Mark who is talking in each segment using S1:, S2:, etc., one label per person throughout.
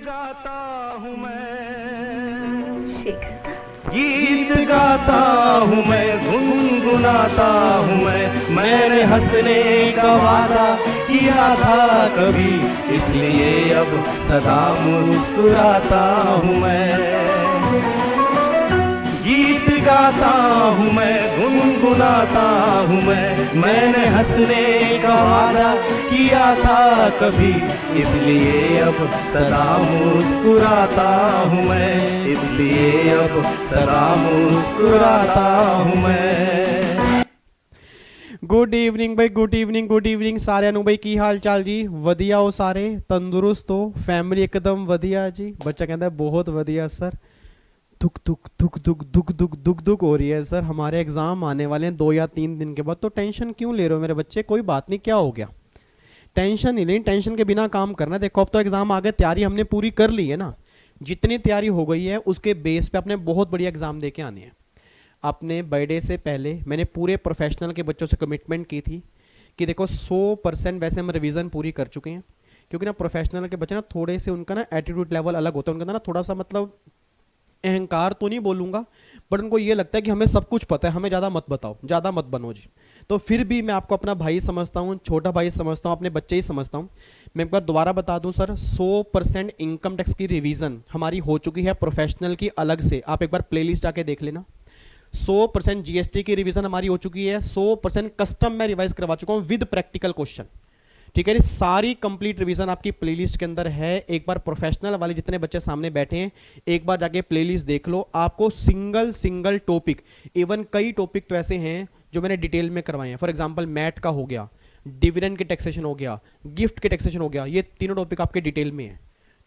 S1: गाता हूँ मैं,
S2: शेखर,
S1: गीत गाता हूँ मैं, गुनगुनाता हूँ मैंने हंसने का वादा किया था कभी, इसलिए अब सदा मुस्कुराता हूँ मैं। गीत गाता हूँ मैं, गुनगुनाता हूँ मैंने हंसने का वादा किया था कभी, इसलिए अब सदा मुस्कुराता हूँ मैं, इसलिए अब सदा मुस्कुराता हूँ मैं।
S3: गुड इवनिंग भाई, गुड इवनिंग, गुड इवनिंग सारे नु भाई, की हाल चाल जी? वधिया हो सारे? तंदुरुस्त हो? फैमिली एकदम वधिया जी? बच्चा कहता है बहुत वधिया सर। दुख दुख दुख दुख दुख दुख दुख दुख हो रही है सर, हमारे एग्जाम आने वाले हैं 2 या 3 दिन के बाद। तो टेंशन क्यों ले रहे हो मेरे बच्चे? कोई बात नहीं, क्या हो गया? टेंशन ही नहीं, टेंशन के बिना काम करना। देखो अब तो एग्जाम आ गए, तैयारी हमने पूरी कर ली है ना। जितनी तैयारी हो गई है उसके बेस पे अपने बहुत बढ़िया एग्जाम दे के आने हैं। अपने बर्थडे से पहले मैंने पूरे प्रोफेशनल के बच्चों से कमिटमेंट की थी कि देखो 100% वैसे हम रिवीजन पूरी कर चुके हैं। क्योंकि ना प्रोफेशनल के बच्चे ना थोड़े से उनका ना एटीट्यूड लेवल अलग होता है, उनका ना थोड़ा सा मतलब अहंकार तो नहीं बोलूंगा, बट उनको ये लगता है कि हमें सब कुछ पता है, हमें ज़्यादा मत बताओ, ज़्यादा मत बनो जी। तो फिर भी मैं आपको अपना भाई समझता हूँ, छोटा भाई समझता हूँ, अपने बच्चे ही समझता हूँ। मैं एक बार दोबारा बता दूं सर, 100% इनकम टैक्स की रिवीजन हमारी हो चुकी है प्रोफेशनल की अलग से। आप एक बार प्लेलिस्ट जाके देख लेना। 100% जीएसटी की रिवीजन हमारी हो चुकी है, 100% कस्टम में रिवाइज करवा चुका हूँ विद प्रैक्टिकल क्वेश्चन। ठीक है, ये सारी कंप्लीट रिवीजन आपकी प्लेलिस्ट के अंदर है। एक बार प्रोफेशनल वाले जितने बच्चे सामने बैठे हैं, एक बार जाके प्लेलिस्ट देख लो। आपको सिंगल सिंगल टॉपिक, इवन कई टॉपिक तो ऐसे हैं जो मैंने डिटेल में करवाए हैं। फॉर एग्जांपल मैट का हो गया, डिविडेंड के टैक्सेशन हो गया, गिफ्ट के टैक्सेशन हो गया, ये तीनों टॉपिक आपके डिटेल में है।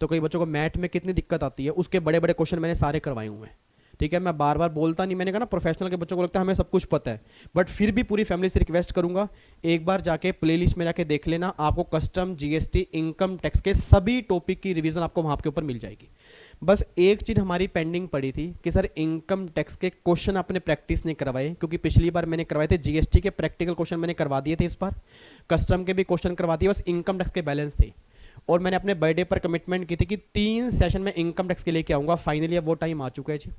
S3: तो कई बच्चों को मैट में कितनी दिक्कत आती है, उसके बड़े बड़े क्वेश्चन मैंने सारे करवाए हुए हैं। ठीक है, मैं बार बार बोलता नहीं, मैंने कहा ना प्रोफेशनल के बच्चों को लगता है हमें सब कुछ पता है, बट फिर भी पूरी फैमिली से रिक्वेस्ट करूंगा एक बार जाके प्लेलिस्ट में जाके देख लेना। आपको कस्टम, जीएसटी, इनकम टैक्स के सभी टॉपिक की रिवीजन आपको वहां के ऊपर मिल जाएगी। बस एक चीज हमारी पेंडिंग पड़ी थी कि सर इनकम टैक्स के क्वेश्चन आपने प्रैक्टिस नहीं करवाए, क्योंकि पिछली बार मैंने करवाए थे जीएसटी के प्रैक्टिकल क्वेश्चन मैंने करवा दिए थे, इस बार कस्टम के भी क्वेश्चन करवा दिए, बस इनकम टैक्स के बैलेंस थे। और मैंने अपने बर्थडे पर कमिटमेंट की थी कि 3 सेशन में इनकम टैक्स के लेके आऊंगा। फाइनली अब वो टाइम आ चुका है जी।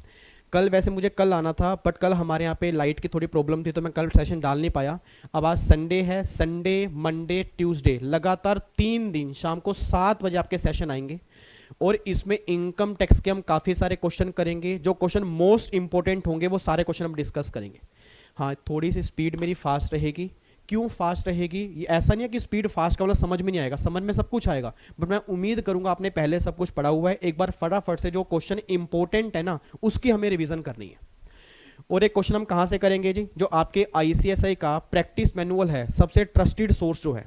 S3: कल वैसे मुझे कल आना था, बट कल हमारे यहाँ पे लाइट की थोड़ी प्रॉब्लम थी, तो मैं कल सेशन डाल नहीं पाया। अब आज संडे है, संडे, मंडे, ट्यूसडे, लगातार 3 दिन शाम को 7 बजे आपके सेशन आएंगे। और इसमें इनकम टैक्स के हम काफ़ी सारे क्वेश्चन करेंगे। जो क्वेश्चन मोस्ट इंपॉर्टेंट होंगे वो सारे क्वेश्चन हम डिस्कस करेंगे। हाँ, थोड़ी सी स्पीड मेरी फास्ट रहेगी। क्यों फास्ट रहेगी? ये ऐसा नहीं है कि स्पीड फास्ट का मतलब समझ में नहीं आएगा, समझ में सब कुछ आएगा, बट मैं उम्मीद करूंगा आपने पहले सब कुछ पढ़ा हुआ है। एक बार फटाफट से जो क्वेश्चन इंपॉर्टेंट है ना उसकी हमें रिवीजन करनी है। और एक क्वेश्चन हम कहां से करेंगे जी? जो आपके आईसीएसआई का प्रैक्टिस मैनुअल है, सबसे ट्रस्टेड सोर्स जो है,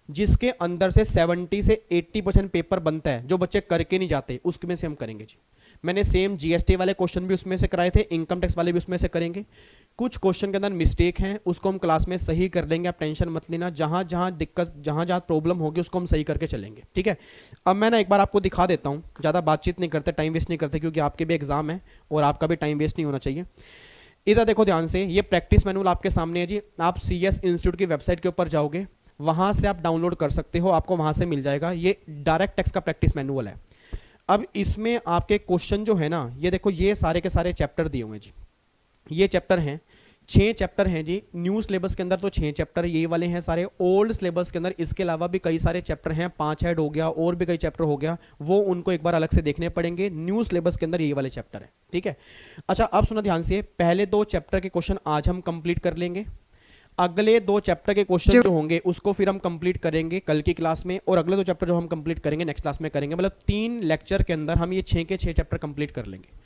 S3: जिसके अंदर से 70 से 80% पेपर बनता है, जो बच्चे करके नहीं जाते, उसमें से हम करेंगे जी। मैंने सेम जीएसटी वाले क्वेश्चन भी उसमें से कराए थे, इनकम टैक्स वाले भी उसमें से करेंगे। कुछ क्वेश्चन के अंदर मिस्टेक हैं, उसको हम क्लास में सही कर देंगे, आप टेंशन मत लेना। जहां जहां दिक्कत, जहां जहां प्रॉब्लम होगी उसको हम सही करके चलेंगे। ठीक है, अब मैं ना एक बार आपको दिखा देता हूं, ज़्यादा बातचीत नहीं करते, टाइम वेस्ट नहीं करते, क्योंकि आपके भी एग्जाम है और आपका भी टाइम वेस्ट नहीं होना चाहिए। इधर देखो ध्यान से, ये प्रैक्टिस मैनुअल आपके सामने है जी। आप सीएस इंस्टीट्यूट की वेबसाइट के ऊपर जाओगे, वहां से आप डाउनलोड कर सकते हो, आपको वहां से मिल जाएगा। ये डायरेक्ट टैक्स का प्रैक्टिस मैनुअल है। अब इसमें आपके क्वेश्चन जो है ना, ये देखो, ये सारे के सारे चैप्टर दिए हुए हैं जी। ये चैप्टर हैं, 6 चैप्टर हैं जी। न्यू सिलेबस के अंदर तो 6 चैप्टर ये वाले हैं सारे। ओल्ड सिलेबस के अंदर इसके अलावा भी कई सारे चैप्टर हैं, 5 हेड हो गया, और भी कई चैप्टर हो गया, वो उनको एक बार अलग से देखने पड़ेंगे। न्यू सिलेबस के अंदर ये वाले चैप्टर है। ठीक है, अच्छा अब सुना ध्यान से, पहले 2 चैप्टर के क्वेश्चन आज हम कंप्लीट कर लेंगे। अगले 2 चैप्टर के क्वेश्चन जो होंगे उसको फिर हम कंप्लीट करेंगे कल की क्लास में, और अगले 2 चैप्टर जो हम कंप्लीट करेंगे नेक्स्ट क्लास में करेंगे। मतलब 3 लेक्चर के अंदर हम ये 6 के 6 चैप्टर कंप्लीट कर लेंगे।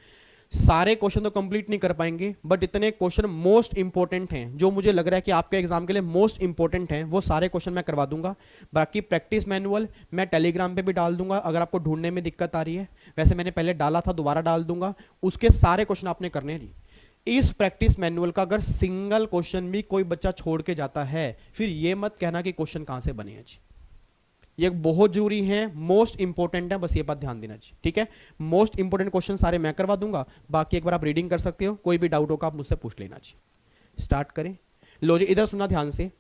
S3: सारे क्वेश्चन तो कंप्लीट नहीं कर पाएंगे, बट इतने क्वेश्चन मोस्ट इंपॉर्टेंट हैं, जो मुझे लग रहा है कि आपके एग्जाम के लिए मोस्ट इंपॉर्टेंट हैं, वो सारे क्वेश्चन मैं करवा दूंगा। बाकी प्रैक्टिस मैनुअल मैं टेलीग्राम पे भी डाल दूंगा, अगर आपको ढूंढने में दिक्कत आ रही है। वैसे मैंने पहले डाला था, दोबारा डाल दूंगा। उसके सारे क्वेश्चन आपने करने हैं। इस प्रैक्टिस मैनुअल का अगर सिंगल क्वेश्चन भी कोई बच्चा छोड़ के जाता है, फिर ये मत कहना कि क्वेश्चन कहां से बने हैं जी। ये बहुत जरूरी है, मोस्ट इंपॉर्टेंट है, बस ये बात ध्यान देना जी। ठीक है, मोस्ट इंपॉर्टेंट क्वेश्चन सारे मैं करवा दूंगा, बाकी एक बार आप रीडिंग कर सकते हो, कोई भी डाउट होगा आप मुझसे पूछ लेना जी। स्टार्ट करें। लो जी, इधर सुनना ध्यान से।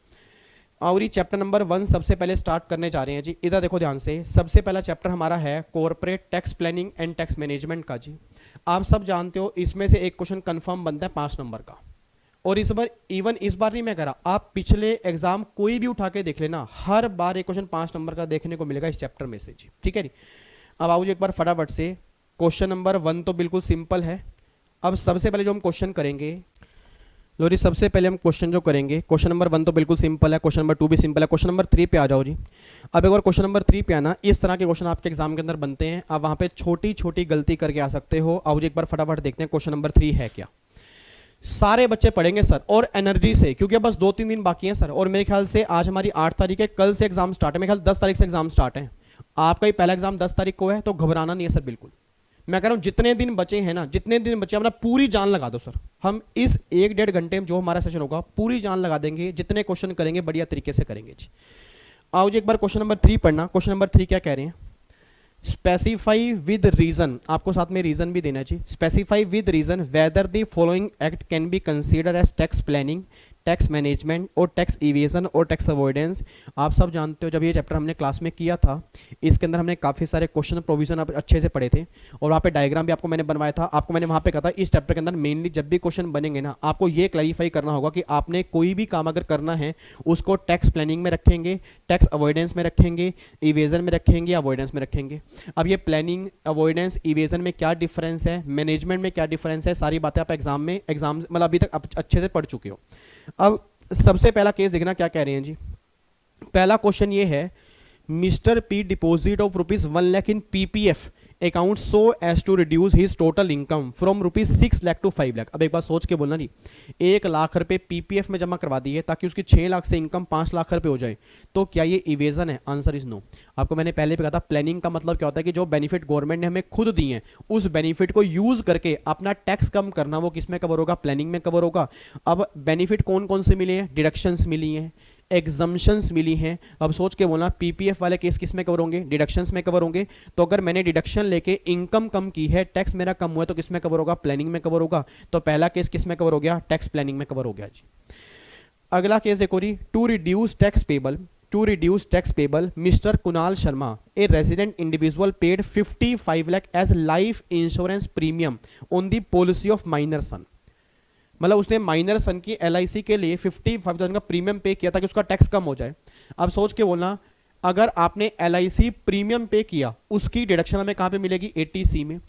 S3: और ये चैप्टर नंबर 1 सबसे पहले स्टार्ट करने जा रहे हैं जी। इधर देखो ध्यान से, सबसे पहला चैप्टर हमारा है corporate tax planning and tax management का जी। आप सब जानते हो इसमें से एक क्वेश्चन कंफर्म बनता है 5 नंबर का। और इस बार इस बार नहीं मैं कह रहा, आप पिछले एग्जाम कोई भी उठा के देख लेना, हर बार एक क्वेश्चन 5 नंबर का देखने को मिलेगा इस चैप्टर में से जी। ठीक है जी। अब आओ जी एक बार फटाफट से, क्वेश्चन नंबर 1 तो बिल्कुल सिंपल है। अब सबसे पहले जो हम क्वेश्चन करेंगे, लो जी सबसे पहले हम क्वेश्चन जो करेंगे, क्वेश्चन नंबर 1 तो बिल्कुल सिंपल है, क्वेश्चन नंबर 2 भी सिंपल है। क्वेश्चन नंबर 3 पे आ जाओ जी। अब एक बार क्वेश्चन नंबर 3 पे आना, इस तरह के क्वेश्चन आपके एग्जाम के अंदर बनते हैं, आप वहां पे छोटी छोटी गलती करके आ सकते हो। आओ जी एक बार फटाफट देखते हैं क्वेश्चन नंबर 3 है क्या। सारे बच्चे पढ़ेंगे सर और एनर्जी से, क्योंकि बस 2-3 दिन बाकी हैं सर। और मेरे ख्याल से आज हमारी 8 तारीख है, कल से एग्जाम स्टार्ट है, मेरे ख्याल 10 तारीख से एग्जाम स्टार्ट है। आपका ही पहला एग्जाम 10 तारीख को है, तो घबराना नहीं है सर बिल्कुल। मैं कह रहा हूं जितने दिन बचे हैं ना, जितने दिन बचे अपना पूरी जान लगा दो सर। हम इस 1-1.5 घंटे में जो हमारा सेशन होगा पूरी जान लगा देंगे, जितने क्वेश्चन करेंगे बढ़िया तरीके से करेंगे जी। आओ जी एक बार क्वेश्चन नंबर 3 पढ़ना। क्वेश्चन नंबर 3 क्या कह रहे हैं, स्पेसिफाई विद रीजन, आपको साथ में रीजन भी देना चाहिए। Specify with reason whether the following act can be consider as tax planning, tax management और टैक्स इवेजन और टैक्स अवॉइडेंस। आप सब जानते हो जब ये चैप्टर हमने क्लास में किया था, इसके अंदर हमने काफ़ी सारे क्वेश्चन प्रोविजन अच्छे से पढ़े थे, और वहाँ पे डायग्राम भी आपको मैंने बनवाया था। आपको मैंने वहाँ पे कहा था इस चैप्टर के अंदर मेनली जब भी क्वेश्चन बनेंगे ना, आपको ये क्लैरिफाई करना होगा कि आपने कोई भी काम अगर करना है उसको टैक्स प्लानिंग में रखेंगे, टैक्स अवॉइडेंस में रखेंगे, इवेजन में रखेंगे, अवॉइडेंस में रखेंगे। अब ये प्लानिंग, अवॉइडेंस, इवेजन में क्या डिफरेंस है, मैनेजमेंट में क्या डिफरेंस है, सारी बातें आप एग्जाम मतलब अभी तक अच्छे से पढ़ चुके हो। अब सबसे पहला केस देखना क्या कह रहे हैं जी। पहला क्वेश्चन ये है, mister P deposit of ₹1 lakh in PPF account so as to reduce his total income from ₹6 lakh to 5 lakh. अब एक बार सोच के बोलना जी, 1 लाख रुपए पीपीएफ में जमा करवा दिए ताकि उसकी 6 लाख से इनकम 5 लाख रुपए हो जाए, तो क्या ये इवेजन है? Answer is no. आपको मैंने पहले भी कहा था, प्लानिंग का मतलब क्या होता है कि जो बेनिफिट गवर्नमेंट ने हमें खुद दिए हैं उस बेनिफिट को यूज करके अपना टैक्स कम करना, वो किस में कवर होगा? प्लानिंग में कवर होगा। अब बेनिफिट कौन कौन से मिले हैं? डिडक्शंस मिली हैं, एग्जम्पशंस मिली हैं। अब सोच के बोलना, पीपीएफ वाले केस किस में कवर होंगे? डिडक्शंस में कवर होंगे। तो अगर मैंने डिडक्शन लेके इनकम कम की है, टैक्स मेरा कम हुआ है, तो किस में कवर होगा? प्लानिंग में कवर होगा। तो पहला केस किस में कवर हो गया? टैक्स प्लानिंग में कवर हो गया जी। अगला केस देखो री, to reduce tax payable mister Kunal Sharma a resident individual paid 55 lakh as life insurance premium on the policy of minor son. मतलब उसने माइनर सन की LIC के लिए 55,000 का प्रीमियम पे किया ताकि उसका टैक्स कम हो जाए। अब सोच के बोलना, अगर आपने LIC प्रीमियम पे किया, उसकी डिडक्शन हमें कहाँ पे मिलेगी? 80C में।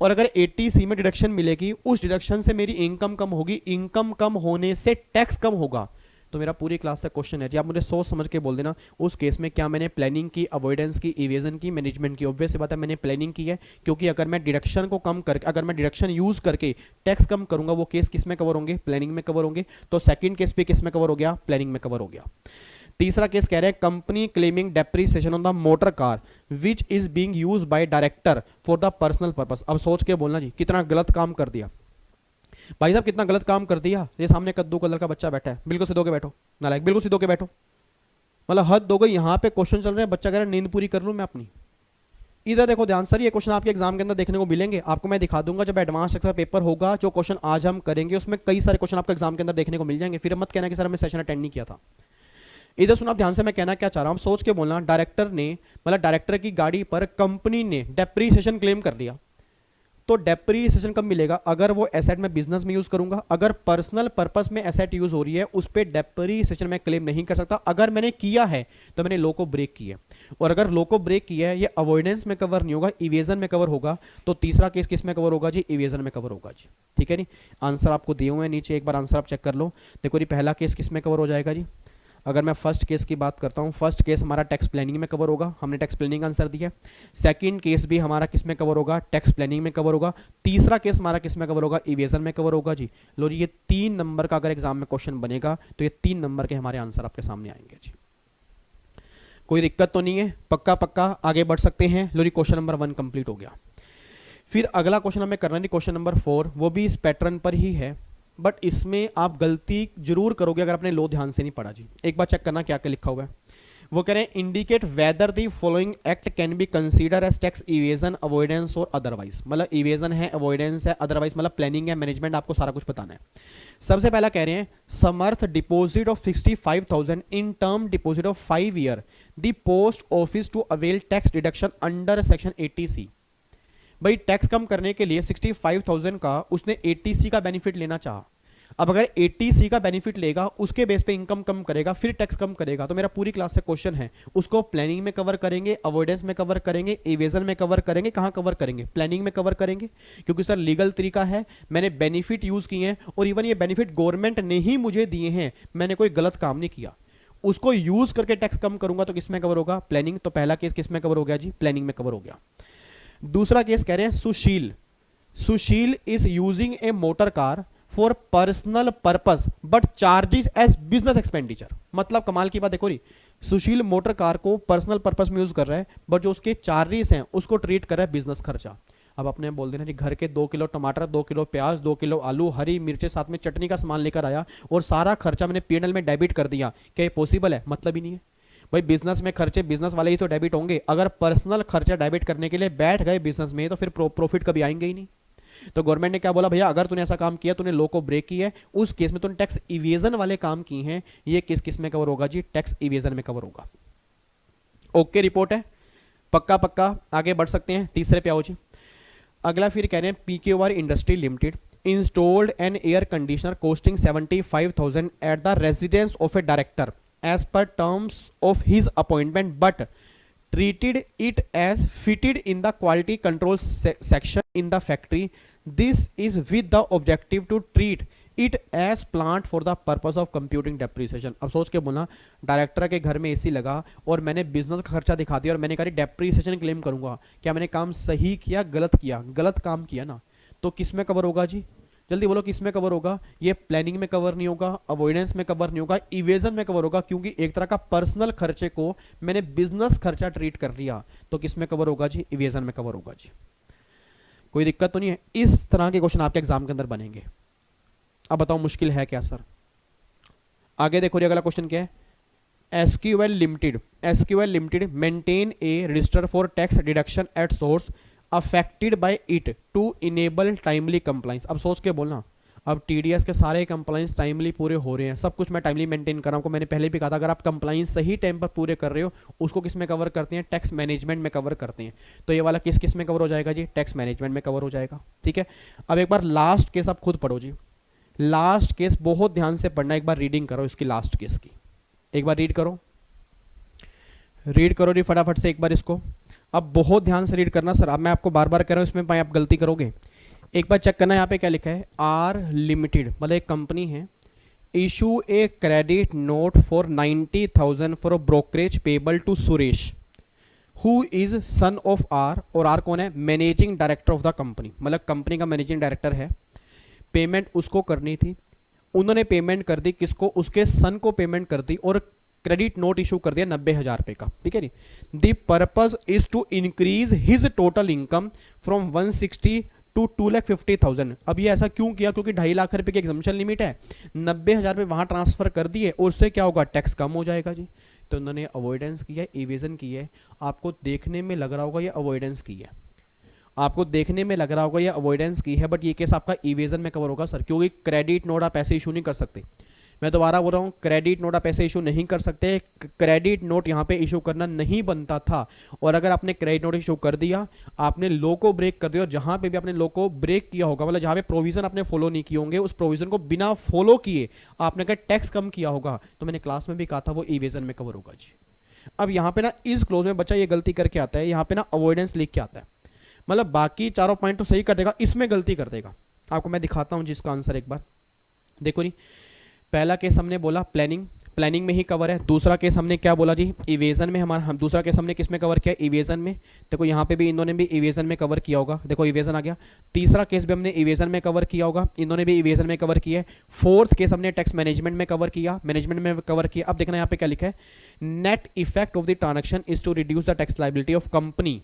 S3: और अगर 80C में डिडक्शन मिलेगी, उस डिडक्शन से मेरी इनकम कम होगी, इनकम कम होने से टैक्स कम होगा। तो मेरा पूरी क्लास का क्वेश्चन है जी, आप मुझे सोच समझ के बोल देना, उस केस में क्या मैंने प्लानिंग की, अवॉइडेंस की, इवेजन की, मैनेजमेंट की? ऑब्वियस सी बात है मैंने प्लानिंग की है, क्योंकि अगर मैं डिडक्शन को कम करके, अगर मैं डिडक्शन यूज करके टैक्स कम करूंगा, वो केस किस में कवर होंगे? प्लानिंग में कवर होंगे। तो सेकंड केस भी किस में कवर हो गया? प्लानिंग में कवर हो गया। तीसरा केस कह रहे हैं, company claiming depreciation on the motor car which is being used by director for the personal purpose. अब सोच के बोलना जी, कितना गलत काम कर दिया भाई साहब, कितना गलत काम कर दिया। ये सामने कद्दू कलर का बच्चा बैठा है, बिल्कुल सीधो के बैठो, नालायक, बिल्कुल सीधो के बैठो। मतलब हद हो गई, यहाँ पे क्वेश्चन चल रहे हैं, बच्चा कह रहा है नींद पूरी कर लूँ मैं अपनी। इधर देखो ध्यान सर, ये क्वेश्चन आपके एग्जाम के अंदर देखने को मिलेंगे, आपको मैं दिखा दूंगा जब एडवांस टैक्स का पेपर होगा। जो क्वेश्चन आज हम करेंगे उसमें कई सारे क्वेश्चन आपको एग्जाम के अंदर देखने को मिल जाएंगे। फिर मत कहना कि सर हमने सेशन अटेंड नहीं किया था। इधर सुना ध्यान से, मैं कहना क्या चाह रहा हूँ, सोच के बोलना, डायरेक्टर ने, मतलब डायरेक्टर की गाड़ी पर कंपनी ने डेप्रीसिएशन क्लेम कर लिया, तो डेप्रीसिएशन कब मिलेगा? अगर वो एसेट में बिजनेस में यूज करूंगा। अगर पर्सनल पर्पस में एसेट यूज हो रही है, उस पर डेप्रीसिएशन में क्लेम नहीं कर सकता। अगर मैंने किया है तो मैंने लॉ को ब्रेक किया, और अगर लॉ को ब्रेक किया है, ये अवॉइडेंस में कवर नहीं होगा, इवेजन में कवर होगा। तो तीसरा केस किस में कवर होगा जी? इवेजन में कवर होगा जी। ठीक है नी, आंसर आपको दिए हुए हैं नीचे, एक बार आंसर आप चेक कर लो। देखो जी, पहला केस किस में कवर हो जाएगा जी? अगर मैं फर्स्ट केस की बात करता हूं, फर्स्ट केस हमारा टैक्स प्लानिंग में कवर होगा, हमने टैक्स प्लानिंग का आंसर दिया। सेकंड केस भी हमारा किस में कवर होगा? टैक्स प्लानिंग में कवर होगा। तीसरा केस हमारा किस में कवर होगा? इवेजन में कवर होगा जी। लो जी, ये 3 नंबर का अगर एग्जाम में क्वेश्चन बनेगा तो ये 3 नंबर के हमारे आंसर आपके सामने आएंगे जी। कोई दिक्कत तो नहीं है? पक्का पक्का आगे बढ़ सकते हैं। लो जी, क्वेश्चन नंबर 1 कंप्लीट हो गया। फिर अगला क्वेश्चन हमें करना है क्वेश्चन नंबर 4, वो भी इस पैटर्न पर ही है, बट इसमें आप गलती जरूर करोगे अगर आपने लो ध्यान से नहीं पढ़ा जी। एक बार चेक करना क्या क्या लिखा हुआ है। वो कह रहे हैं indicate whether the following act can be consider as tax evasion, avoidance और अदरवाइज। मतलब इवेजन है, अवॉइडेंस है, अदरवाइज मतलब प्लानिंग है, मैनेजमेंट, आपको सारा कुछ बताना है। सबसे पहला कह रहे हैं Samarth deposit of 65,000 in term deposit of 5 year the post office to avail tax deduction under section 80C। भाई टैक्स कम करने के लिए 65,000 का उसने 80C का बेनिफिट लेना चाहा। अब अगर 80C का बेनिफिट लेगा, उसके बेस पे इनकम कम करेगा, फिर टैक्स कम करेगा, तो मेरा पूरी क्लास से क्वेश्चन है उसको प्लानिंग में कवर करेंगे, अवॉइडेंस में कवर करेंगे, इवेजन में कवर करेंगे, कहां कवर करेंगे? प्लानिंग में कवर करेंगे, क्योंकि सर लीगल तरीका है, मैंने बेनिफिट यूज किए हैं और इवन ये बेनिफिट गवर्नमेंट ने ही मुझे दिए हैं, मैंने कोई गलत काम नहीं किया, उसको यूज करके टैक्स कम करूंगा तो किसमें कवर होगा? प्लानिंग। तो पहला केस किसमें कवर हो गया जी? प्लानिंग में कवर हो गया। दूसरा केस कह रहे हैं Sushil, Sushil is using a motor car for personal purpose but charges as business expenditure. मतलब कमाल की बात देखो री, सुशील मोटर कार को पर्सनल पर्पस में यूज कर रहा है, बट जो उसके चार्जेस हैं उसको ट्रीट कर रहा है बिजनेस खर्चा। अब अपने बोल देना जी घर के 2 किलो टमाटर, 2 किलो प्याज, 2 किलो आलू, हरी मिर्चें, साथ में चटनी का सामान लेकर आया और सारा खर्चा मैंने P&L में डेबिट कर दिया। क्या ये पॉसिबल है? मतलब ही नहीं है भाई। बिजनेस में खर्चे बिजनेस वाले ही तो डेबिट होंगे। अगर पर्सनल खर्चा डेबिट करने के लिए बैठ गए बिजनेस में तो फिर प्रॉफिट कभी आएंगे ही नहीं। तो गवर्नमेंट ने क्या बोला, भैया अगर तूने ऐसा काम किया, तूने लॉ को ब्रेक किया है, उस केस में तूने टैक्स इवेजन वाले काम किए हैं, ये केस किस में कवर होगा जी? टैक्स इवेजन में कवर होगा। ओके रिपोर्ट है, पक्का पक्का आगे बढ़ सकते हैं। तीसरे पे आओ जी। अगला फिर कह रहे हैं PQR industry limited installed an air conditioner costing 75,000 at the residence of a director as per terms of his appointment but treated it as fitted in the quality control section in the factory. This is with the objective to treat it as plant for the purpose of computing depreciation. अब सोच के बोलना, director के घर में AC लगा और मैंने बिजनेस का खर्चा दिखा दिया और मैंने कहा डेप्रीसिएशन क्लेम करूंगा, क्या मैंने काम सही किया गलत किया? गलत काम किया ना, तो किस में कवर होगा जी? जल्दी बोलो किस में कवर होगा? ये प्लानिंग में कवर नहीं होगा, अवॉइडेंस में कवर नहीं होगा, इवेजन में कवर होगा, क्योंकि एक तरह का पर्सनल खर्चे को मैंने बिजनेस खर्चा ट्रीट कर लिया। तो किस में कवर होगा जी? इवेजन में कवर होगा जी। कोई दिक्कत तो नहीं है? इस तरह के क्वेश्चन आपके एग्जाम के अंदर बनेंगे। अब बताओ मुश्किल है क्या सर? आगे देखो जी, अगला क्वेश्चन क्या है? SQL limited maintain a register for tax deduction at source affected by it to enable timely compliance. अब सोच के बोलना, अब TDS के सारे कंप्लाइंस टाइमली पूरे हो रहे हैं, सब कुछ मैं टाइमली मेंटेन कर रहा हूँ। मैंने पहले भी कहा था अगर आप कंप्लाइंस सही टाइम पर पूरे कर रहे हो, उसको किस में कवर करते हैं? टैक्स मैनेजमेंट में कवर करते हैं। तो ये वाला केस किस में कवर हो जाएगा जी? टैक्स मैनेजमेंट में कवर हो जाएगा। ठीक है, अब एक बार लास्ट केस आप खुद पढ़ो जी। लास्ट केस बहुत ध्यान से पढ़ना, एक बार रीडिंग करो इसकी, लास्ट केस की एक बार रीड करो जी फटाफट से एक बार इसको। अब बहुत ध्यान से रीड करना सर, अब मैं आपको बार बार कह रहा हूँ, इसमें आप गलती करोगे। एक बार चेक करना यहाँ पे क्या लिखा है। आर लिमिटेड मतलब एक कंपनी है, issue a credit note for 90,000 for brokerage payable to Suresh who is son of R, और आर कौन है? Managing director of the company, मतलब कंपनी का मैनेजिंग डायरेक्टर है। पेमेंट उसको करनी थी, उन्होंने पेमेंट कर दी किसको? उसके सन को पेमेंट कर दी और क्रेडिट नोट इशू कर दिया 90,000 रुपए का। ठीक है जी। The purpose is to increase his total income from 160 to 2,50,000। अब ये ऐसा क्यों किया? क्योंकि 2.5 लाख रुपए की एग्जाम्पशन लिमिट है, 90,000 रुपए वहां ट्रांसफर कर दिए और उससे क्या होगा? टैक्स कम हो जाएगा जी। तो उन्होंने अवॉइडेंस किया है, इवेजन की है। आपको देखने में लग रहा होगा ये अवॉइडेंस की है, आपको देखने में लग रहा होगा ये अवॉइडेंस की है, बट ये केस आपका इवेजन में कवर होगा सर, क्योंकि क्रेडिट नोट आप ऐसे इशू नहीं कर सकते। मैं दोबारा बोल रहा हूँ, क्रेडिट नोट आप ऐसे इशू नहीं कर सकते। क्रेडिट नोट यहाँ पे इशू करना नहीं बनता था, और अगर आपने क्रेडिट नोट इशू कर दिया, आपने लॉ को ब्रेक कर दिया, और जहां पे भी आपने लॉ को ब्रेक किया होगा, मतलब जहां पे प्रोविजन आपने फॉलो नहीं किए होंगे, उस प्रोविजन को बिना फॉलो किए आपने अगर टैक्स कम किया होगा, तो मैंने क्लास में भी कहा था वो इवेजन में कवर होगा जी। अब यहाँ पे ना इस क्लोज में बच्चा ये गलती करके आता है, यहाँ पे ना अवॉइडेंस लिख के आता है, मतलब बाकी चारों पॉइंट तो सही कर देगा, इसमें गलती कर देगा। आपको मैं दिखाता हूं जिसका आंसर एक बार देखो नहीं। पहला केस हमने बोला प्लानिंग में ही कवर है। दूसरा केस हमने क्या बोला जी? इवेजन में। हम दूसरा केस हमने किस में कवर किया? इवेजन में। देखो यहाँ पे भी इन्होंने भी इवेजन में कवर किया होगा, देखो इवेजन आ गया। तीसरा केस भी हमने इवेजन में कवर किया होगा, इन्होंने भी इवेजन में कवर किया है। फोर्थ केस हमने टैक्स मैनेजमेंट में कवर किया, मैनेजमेंट में कवर किया। अब देखना यहाँ पे क्या लिखा है, net effect of the transaction is to reduce the tax liability of company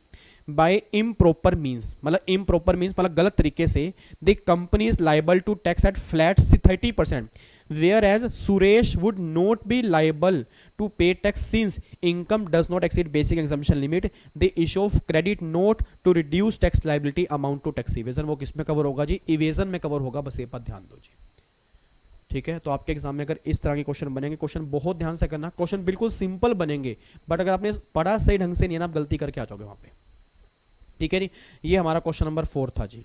S3: by improper means, मतलब इम्प्रॉपर मीन्स मतलब गलत तरीके से, the company is liable to tax at flat 30% whereas Suresh would not be liable to pay tax since income does not exceed basic exemption limit, the issue of credit note to reduce tax liability amount to tax evasion. वो किस में cover होगा जी? Evasion में cover होगा, बस ये पर ध्यान दो जी। ठीक है, तो आपके एग्जाम में अगर इस तरह के क्वेश्चन बनेंगे, क्वेश्चन बहुत ध्यान से करना, क्वेश्चन बिल्कुल सिंपल बनेंगे, बट अगर आपने पढ़ा सही ढंग से नहीं है ना, आप गलती करके आ जाओगे वहां पे। ठीक है जी, ये हमारा क्वेश्चन नंबर 4 था जी।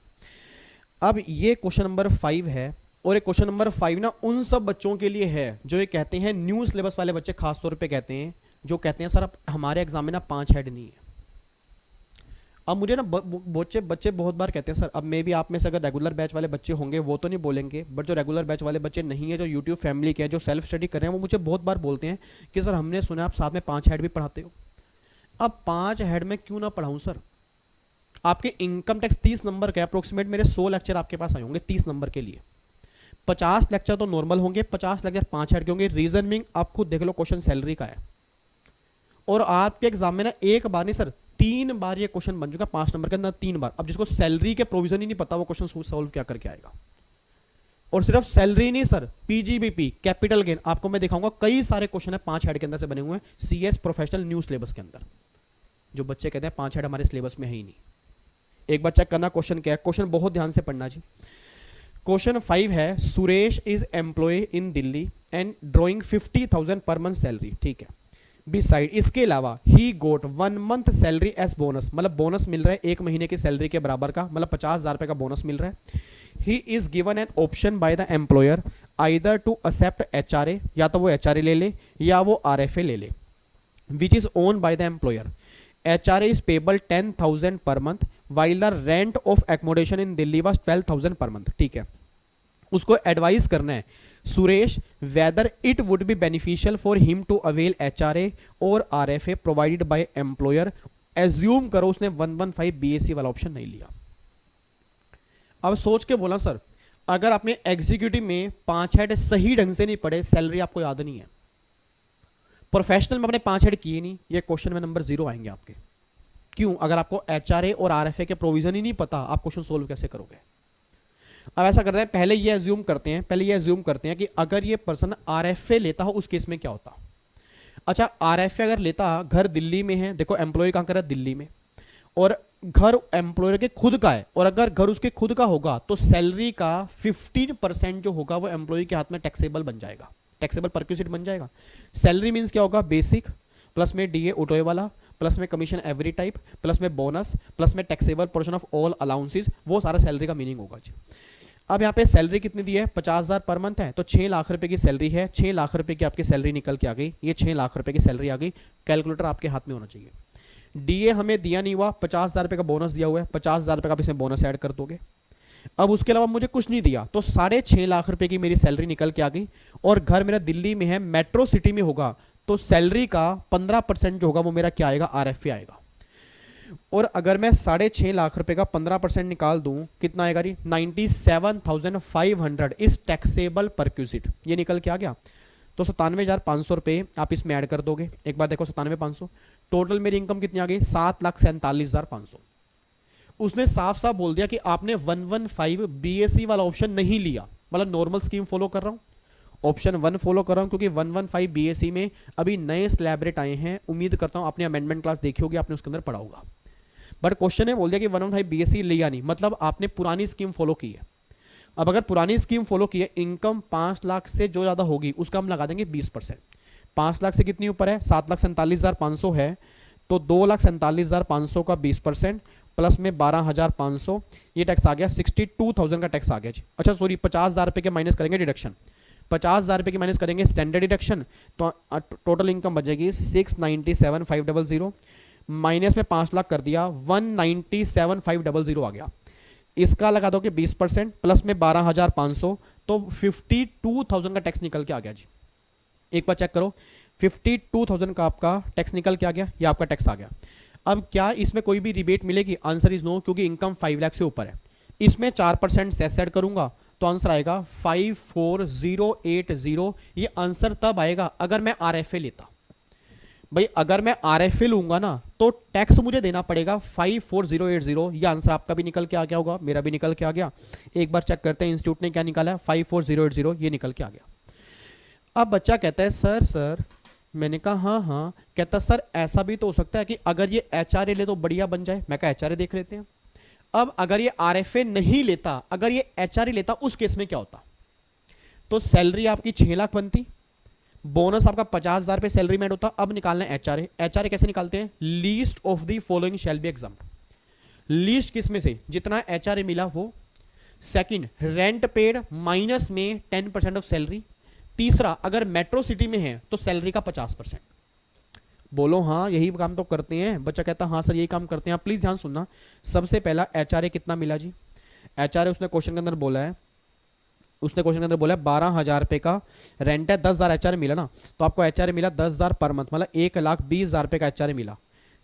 S3: अब ये क्वेश्चन नंबर 5 है, और ये क्वेश्चन नंबर 5 ना उन सब बच्चों के लिए है जो ये कहते हैं, न्यू सिलेबस वाले बच्चे खास तौर पे कहते हैं, जो कहते हैं सर अब हमारे एग्जाम में ना 5 हेड नहीं है। अब मुझे ना बच्चे बहुत बार कहते हैं सर, अब मे भी आप में से अगर रेगुलर बैच वाले बच्चे होंगे वो तो नहीं बोलेंगे, बट जो रेगुलर बैच वाले बच्चे नहीं है, जो यूट्यूब फैमिली के हैं, जो सेल्फ स्टडी कर रहे हैं, वो मुझे बहुत बार बोलते हैं कि सर हमने सुना आप साथ में 5 हेड भी पढ़ाते हो। अब 5 हेड में क्यों ना पढ़ाऊं सर? आपके इनकम टैक्स 30 नंबर का अप्रोक्सीमेट मेरे 100 लेक्चर आपके पास आए होंगे 30 नंबर के लिए। 50 लेक्चर तो नॉर्मल होंगे, 50 लेक्चर 5 हेड के होंगे। रीजन मीनिंग आप खुद देख लो, क्वेश्चन सैलरी का है, और आपके एग्जाम में ना एक बार नहीं सर 3 बार ये क्वेश्चन बन चुका, 5 नंबर के अंदर 3 बार। अब जिसको सैलरी के प्रोविजन ही नहीं पता, वो क्वेश्चन सॉल्व क्या करके आएगा? और सिर्फ सैलरी नहीं सर, पीजीबीपी, कैपिटल गेन, आपको मैं दिखाऊंगा कई सारे क्वेश्चन है 5 हेड के अंदर से बने हुए हैं, सीएस प्रोफेशनल न्यू सिलेबस के अंदर। जो बच्चे कहते हैं 5 हेड हमारे सिलेबस में है ही नहीं, एक बार चेक करना क्वेश्चन क्या है। क्वेश्चन बहुत ध्यान से पढ़ना जी। क्वेश्चन 5 है, Suresh is employ in Delhi and drawing 50,000 per month salary. ठीक है, बिसाइड इसके अलावा he got 1 month salary as bonus, मतलब बोनस मिल रहा है 1 महीने की सैलरी के बराबर का, मतलब 50,000 रुपए का बोनस मिल रहा है। He is given an option by the employer either to accept HRA, या तो वो एचआरए ले ले या वो आरएफए ले ले, which is own by the employer. HRA is payable 10,000 per month while the rent of accommodation in Delhi was 12,000 per month। ठीक है, उसको एडवाइस करना है Suresh whether it would be beneficial for him to avail HRA और RFA provided by employer. Assume करो उसने 115 BAC वाला option नहीं लिया। अब सोच के बोला सर, अगर आपने एग्जीक्यूटिव में 5 हेड सही ढंग से नहीं पढ़े, सैलरी आपको याद नहीं है, प्रोफेशनल में अपने 5 हेड किए नहीं, ये क्वेश्चन में नंबर 0 आएंगे आपके। क्यों? अगर आपको HRA और RFA के प्रोविजन ही नहीं पता, आप क्वेश्चन सोल्व कैसे करोगे? अब ऐसा करते हैं, पहले ये एज्यूम करते हैं कि अगर ये पर्सन RFA लेता हो उस केस में क्या होता। अच्छा, RFA अगर लेता, घर दिल्ली में है, देखो एम्प्लॉय कहां कर रहा है? दिल्ली में, और घर एम्प्लॉयर के खुद का है, और अगर घर उसके खुद का होगा तो सैलरी का 15% जो होगा वो एम्प्लॉय के हाथ में टैक्सेबल बन जाएगा, टैक्सेबल परक्यूसिट बन जाएगा। सैलरी मींस क्या होगा? बेसिक प्लस में DA ऑटो वाला, प्लस में कमीशन एवरी टाइप, प्लस में बोनस, प्लस में taxable portion of all allowances, वो सारा सैलरी का मीनिंग होगा जी। अब यहाँ पे सैलरी कितनी दी है? 50,000 पर मंथ है, तो 6 लाख रुपए की सैलरी है, 6 लाख रुपए की आपकी सैलरी निकल के आ गई, ये 6 लाख रुपए की सैलरी आ गई। कैलकुलेटर आपके हाथ में होना चाहिए। DA हमें दिया नहीं हुआ, 50,000 रुपए का बोनस दिया हुआ है, 50,000 रुपए का आप इसमें बोनस ऐड कर दोगे। अब उसके अलावा मुझे कुछ नहीं दिया, तो 6.5 लाख रुपए की मेरी सैलरी निकल के आ गई, और घर मेरा दिल्ली में है, मेट्रो सिटी में होगा, तो सैलरी का 15% जो होगा वो मेरा क्या आएगा? RFA आएगा। और अगर मैं 6.5 लाख रुपए का 15% निकाल दूं, कितना आएगा जी? 97,500 इस टैक्सेबल परक्यूसिट, ये निकल के आ गया। तो 97,500 रुपए आप इसमें ऐड कर दोगे। एक बार देखो, 97,500 टोटल मेरी इनकम कितनी आ गई? 7,47,500। उसने साफ साफ बोल दिया कि आपने 115 BAC वाला ऑप्शन नहीं लिया, मतलब नॉर्मल स्कीम फॉलो कर रहा हूं, ऑप्शन 1 फॉलो कर रहा हूं, क्योंकि 115 BAC में अभी नए स्लैब रेट आए हैं। उम्मीद करता हूं आपने अमेंडमेंट क्लास देखी होगी, आपने उसके अंदर पढ़ा होगा। बट क्वेश्चन ने बोल दिया कि 115 BAC लिया नहीं, मतलब आपने पुरानी स्कीम फॉलो की है। अब अगर पुरानी स्कीम फॉलो की है, इनकम 5 लाख से जो ज्यादा होगी उसका हम लगा देंगे 20%। 5 लाख से कितनी ऊपर है? 7,47,500 है, तो 2,47,500 का 20% प्लस में 12,500, ये टैक्स आ गया 62,000 का टैक्स आ गया जी। अच्छा सॉरी, 50,000 रुपए के माइनस करेंगे डिडक्शन, 50,000 रुपए की माइनस करेंगे स्टैंडर्ड डिडक्शन, तो टोटल इनकम बचेगी 697,500, माइनस में 5 लाख कर दिया, 197,500 आ गया। इसका लगा दो कि 20% प्लस में 12,500, तो 52,000 का टैक्स निकल के आ गया जी। एक बार चेक करो, 52,000 का आपका टैक्स निकल के आ गया, ये आपका टैक्स आ गया। अब क्या इसमें कोई भी रिबेट मिलेगी? आंसर इज नो, क्योंकि इनकम 5 लाख से ऊपर है। इसमें 4% सेस ऐड करूंगा तो आंसर आएगा 54,080। ये आंसर तब आएगा अगर मैं RFA लेता। भाई अगर मैं RFA लूंगा ना तो टैक्स मुझे देना पड़ेगा 54,080। ये आंसर आपका भी निकल के आ गया होगा, मेरा भी निकल के आ गया। एक बार चेक करते हैं इंस्टीट्यूट ने क्या निकाला है। 54,080 ये निकल के आ गया। अब बच्चा कहता है सर सर, मैंने कहा हाँ हाँ, कहता सर ऐसा भी तो हो सकता है कि अगर ये एचआरए ले तो बढ़िया बन जाए। मैं कहा एचआरए देख लेते हैं। अब अगर ये आरएफए नहीं लेता, अगर ये एचआरए लेता, उस केस में क्या होता? तो सैलरी आपकी 6 लाख बनती, बोनस आपका 50,000 पे सैलरी में होता। अब निकालना है एचआरए। एचआरए कैसे निकालते हैं? Least of the following shall be examined. Least किस में से? जितना एचआरए मिला वो। सेकंड, रेंट पेड माइनस में 10% ऑफ सैलरी। तीसरा, अगर मेट्रो सिटी में है तो सैलरी का 50%। बोलो हाँ यही काम तो करते हैं। बच्चा कहता हाँ सर यही काम करते हैं। प्लीज ध्यान सुनना। सबसे पहला एचआरए कितना मिला जी? एचआरए उसने क्वेश्चन के अंदर बोला है, 12,000 रुपए का रेंट है, 10,000 एचआरए मिला ना, तो आपको एचआरए मिला 10,000 पर मंथ, मतलब 1,20,000 रुपए का एचआरए मिला।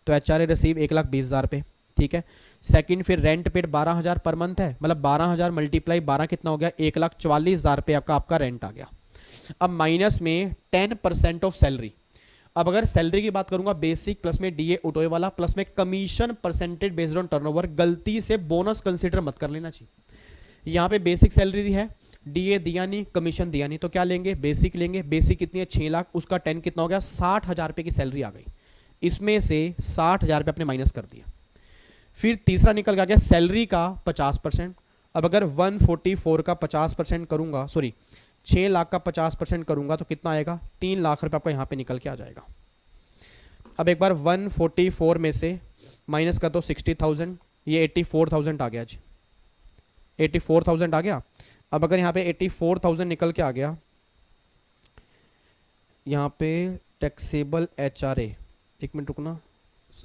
S3: तो एचआरए रिसीव 1,20,000 रुपए, ठीक है। सेकंड, फिर रेंट पेड 12,000 पर मंथ है, मतलब 12,000 मल्टीप्लाई 12 कितना हो गया? 1,44,000 रुपए आपका रेंट आ गया। अब माइनस में 10% ऑफ सैलरी। अब अगर सैलरी की बात करूंगा, बेसिक प्लस में डीए उठोए वाला प्लस में commission percentage based on turnover. गलती से बोनस कंसीडर मत कर लेना चाहिए। यहां पे बेसिक सैलरी दी है, डीए दिया नहीं, कमीशन दिया नहीं, तो क्या लेंगे? बेसिक लेंगे। बेसिक कितनी है? 6 लाख, उसका 10 कितना हो गया? 60,000 रुपए की सैलरी आ गई। इसमें से 60,000 रुपए अपने माइनस कर दिया। फिर तीसरा निकल गया सैलरी का 50%। अब अगर 144 का 50% करूंगा, सॉरी 6 लाख का 50% करूंगा तो कितना आएगा? 3 लाख रुपए आपका यहां पे निकल के आ जाएगा। अब एक बार 144 में से माइनस कर दो 60,000, ये 84,000 आ गया जी, 84,000 आ गया। अब अगर यहाँ पे 84,000 निकल के आ गया, यहाँ पे टैक्सेबल एचआरए, एक मिनट रुकना,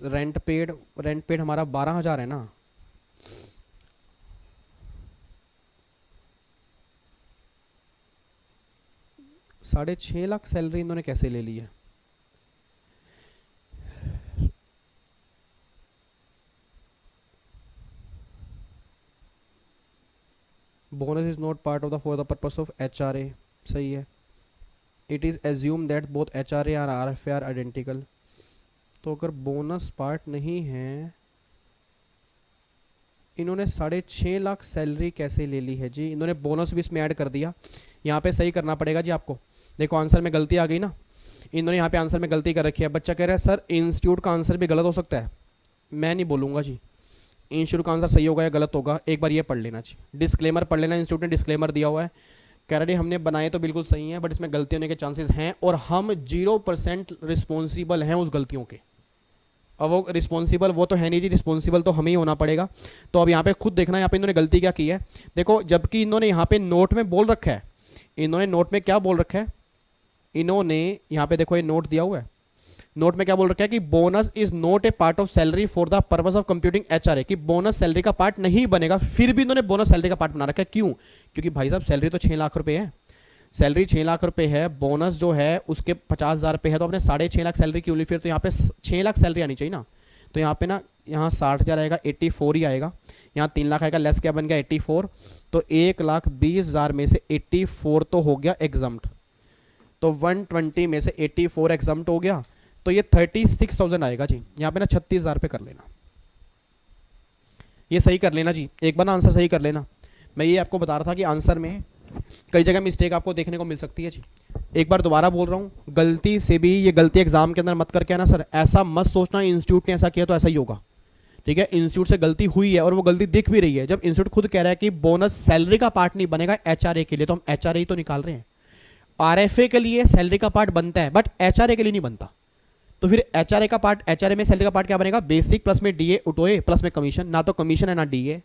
S3: रेंट पेड हमारा 12,000 है ना, $6.5 लाख सैलरी इन्होंने कैसे ले ली है? Bonus is not part of the for the purpose of HRA, सही है। It is assume that both HRA और आरएफए आर आइडेंटिकल। तो अगर बोनस पार्ट नहीं है, इन्होंने 6.5 लाख सैलरी कैसे ले ली है जी? इन्होंने बोनस भी इसमें ऐड कर दिया। यहाँ पे सही करना पड़ेगा जी आपको। देखो आंसर में गलती आ गई ना, इन्होंने यहाँ पे आंसर में गलती कर रखी है। बच्चा कह रहा है सर इंस्टीट्यूट का आंसर भी गलत हो सकता है। मैं नहीं बोलूँगा जी इंस्टीट्यूट का आंसर सही होगा या गलत होगा, एक बार ये पढ़ लेना चाहिए, डिस्क्लेमर पढ़ लेना। इंस्टीट्यूट ने डिस्क्लेमर दिया हुआ है, कह रहे हमने बनाए तो बिल्कुल सही है, बट इसमें गलती होने के चांसेस हैं और हम 0% रिस्पॉन्सिबल हैं उस गलतियों के। अब वो रिस्पॉन्सिबल वो तो है नहीं जी, रिस्पॉन्सिबल तो हमें ही होना पड़ेगा। तो अब यहाँ पे खुद देखना यहाँ पे इन्होंने गलती क्या की है। देखो जबकि इन्होंने यहाँ पे नोट में बोल रखा है, इन्होंने नोट में क्या बोल रखा है, इन्होंने यहाँ पे देखो ये नोट दिया हुआ है, नोट में क्या बोल रखा है कि bonus is not a part of salary for the purpose of computing HRA, कि बोनस सैलरी का पार्ट नहीं बनेगा। फिर भी इन्होंने बोनस सैलरी का पार्ट बना रखा है। क्यों? क्योंकि भाई साहब सैलरी तो 6 लाख रुपए है, सैलरी 6 लाख रुपए है, बोनस जो है उसके 50,000 रुपए है, तो अपने 6.5 लाख सैलरी क्यों ली? फिर तो यहाँ पे 6 लाख सैलरी आनी चाहिए ना। तो यहाँ पे ना, यहाँ 60,000 आएगा, 84 ही आएगा, यहाँ 3 लाख आएगा, लेस क्या बन गया 84। तो 1,20,000 में से 84 तो हो गया एग्जम्प्ट, तो 120 में से 84 एग्जम्प्ट हो गया, तो ये 36,000 आएगा जी। यहाँ पे ना 36,000 पे कर लेना, ये सही कर लेना जी, एक बार ना आंसर सही कर लेना। मैं ये आपको बता रहा था कि आंसर में कई जगह मिस्टेक आपको देखने को मिल सकती है जी। एक बार दोबारा बोल रहा हूँ, गलती से भी ये गलती एग्जाम के अंदर मत करके आना सर, ऐसा मत सोचना इंस्टीट्यूट ने ऐसा किया तो ऐसा ही होगा, ठीक है। इंस्टीट्यूट से गलती हुई है और वो गलती दिख भी रही है। जब इंस्टीट्यूट खुद कह रहा है कि बोनस सैलरी का पार्ट नहीं बनेगा एचआरए के लिए, तो हम एचआरए ही तो निकाल रहे हैं। आरएफए के लिए सैलरी का पार्ट बनता है बट एचआरए के लिए नहीं बनता। तो फिर एचआरए का पार्ट, एचआरए में सैलरी का पार्ट क्या बनेगा? बेसिक प्लस में डीए उठोए प्लस में कमीशन, ना तो कमीशन है ना डीए,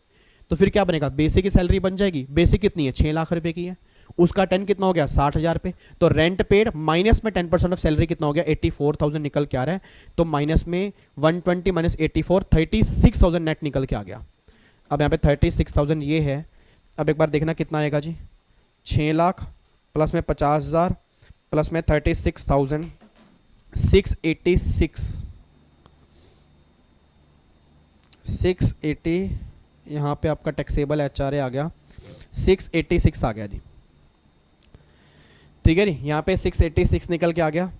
S3: तो फिर क्या बनेगा? बेसिक की सैलरी बन जाएगी। बेसिक कितनी है? 6 लाख रुपए की है, उसका 10 कितना हो गया? 60,000 रुपए। तो रेंट पेड माइनस में 10% ऑफ सैलरी कितना हो गया? 84,000 निकल के आ रहा है। तो माइनस में 120 माइनस 84, 36,000 नेट निकल के आ गया। अब यहाँ पे 36,000 ये है। अब एक बार देखना कितना आएगा जी, 6 लाख प्लस में 50,000 प्लस में 36,000, 680 यहाँ पे आपका टैक्सेबल एचआरए आ गया, 686 आ गया जी, ठीक है जी। यहाँ पे 686 निकल के आ गया।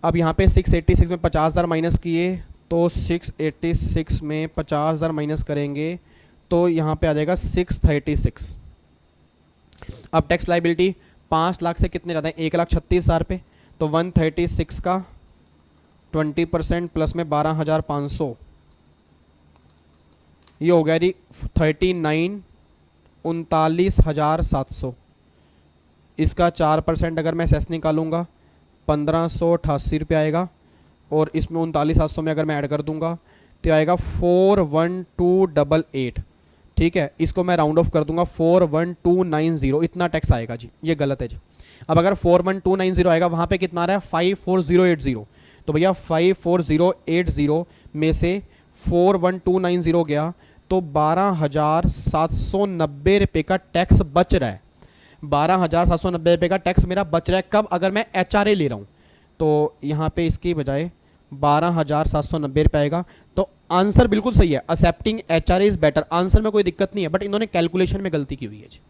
S3: अब यहाँ पे 686 में 50,000 माइनस किए, तो 686 में 50,000 माइनस करेंगे तो यहाँ पे आ जाएगा 636। अब टैक्स लाइबिलिटी 5 लाख से कितने ज़्यादा है, 1,36,000 पे, तो 136 का 20% प्लस में 12,500, ये हो गया जी 39,39,700। इसका 4% अगर मैं सेस निकालूंगा 1,588 रुपये आएगा, और इसमें 39,700 में अगर मैं ऐड कर दूंगा तो आएगा 41288। ठीक है, इसको मैं राउंड ऑफ कर दूंगा 41290, इतना टैक्स आएगा जी, ये गलत है जी। अब अगर 41290 आएगा, वहाँ पे कितना आ रहा है 54080, तो भैया 54080 में से 41290 गया तो 12,790 रुपये का टैक्स बच रहा है। 12,790 रुपये का टैक्स मेरा बच रहा है कब, अगर मैं HRA ले रहा हूँ, तो यहाँ पे इसकी बजाय 12,790 रुपये आएगा। तो आंसर बिल्कुल सही है, accepting HRA is better, answer में कोई दिक्कत नहीं है, बट इन्होंने कैलकुलेशन में गलती की हुई है जी।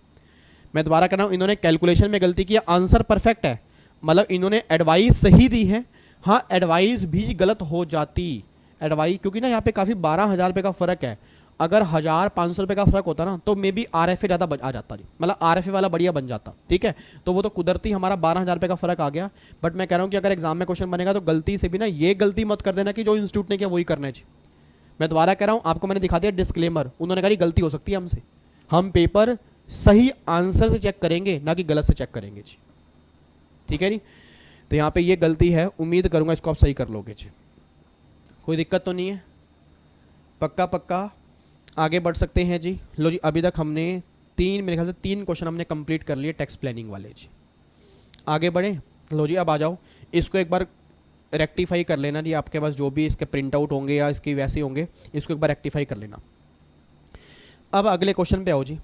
S3: मैं दोबारा कह रहा हूँ, इन्होंने कैलकुलेशन में गलती की है, आंसर परफेक्ट है, मतलब इन्होंने एडवाइस सही दी है, हाँ एडवाइस भी गलत हो जाती, एडवाइस क्योंकि ना यहाँ पे काफ़ी 12,000 रुपये का फ़र्क है। अगर 1,500 रुपये का फ़र्क होता ना तो मे बी RFA ज़्यादा आ जाता जी, मतलब RFA वाला बढ़िया बन जाता। ठीक है, तो वो तो कुदरती हमारा 12,000 रुपये का फ़र्क आ गया, बट मैं कह रहा हूँ कि अगर एग्जाम में क्वेश्चन बनेगा तो गलती से भी ना ये गलती मत कर देना कि जो इंस्टीट्यूट ने किया वही करना है जी। मैं दोबारा कह रहा हूँ, आपको मैंने दिखा दिया डिस्क्लेमर, उन्होंने कहा गलती हो सकती है हमसे, हम पेपर सही आंसर से चेक करेंगे ना कि गलत से चेक करेंगे जी। ठीक है जी, तो यहाँ पे ये गलती है, उम्मीद करूँगा इसको आप सही कर लोगे जी, कोई दिक्कत तो नहीं है, पक्का पक्का आगे बढ़ सकते हैं जी। लो जी, अभी तक हमने मेरे ख्याल से 3 क्वेश्चन हमने कंप्लीट कर लिए टैक्स प्लानिंग वाले जी, आगे बढ़े। लो जी, अब आ जाओ, इसको एक बार रेक्टिफाई कर लेना जी, आपके पास जो भी इसके प्रिंट आउट होंगे या इसके वैसे होंगे, इसको एक बार रेक्टिफाई कर लेना। अब अगले क्वेश्चन पे आओ जी।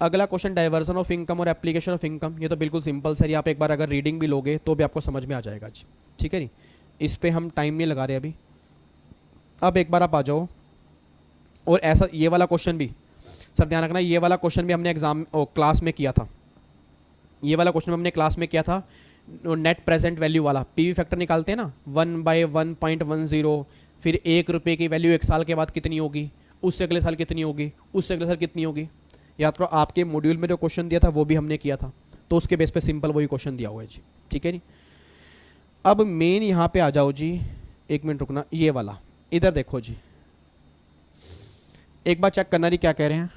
S3: अगला क्वेश्चन डाइवर्जन ऑफ इनकम और एप्लीकेशन ऑफ इनकम, ये तो बिल्कुल सिंपल सर, आप एक बार अगर रीडिंग भी लोगे तो भी आपको समझ में आ जाएगा जी। ठीक है जी, इस पर हम टाइम नहीं लगा रहे अभी। अब एक बार आप आ जाओ, और ऐसा ये वाला क्वेश्चन भी सर ध्यान रखना, ये वाला क्वेश्चन भी हमने एग्जाम क्लास में किया था, ये वाला क्वेश्चन हमने क्लास में किया था, नेट प्रेजेंट वैल्यू वाला, PV फैक्टर निकालते हैं ना 1/1.10, फिर 1 रुपये की वैल्यू 1 साल के बाद कितनी होगी, उससे अगले साल कितनी होगी, उससे अगले साल कितनी होगी। याद करो, आपके मॉड्यूल में जो क्वेश्चन दिया था वो भी हमने किया था, तो उसके बेस पे सिंपल वही क्वेश्चन दिया हुआ है जी। ठीक है जी, अब मेन यहाँ पे आ जाओ जी, 1 मिनट रुकना, ये वाला इधर देखो जी, एक बार चेक करना जी क्या कह रहे हैं।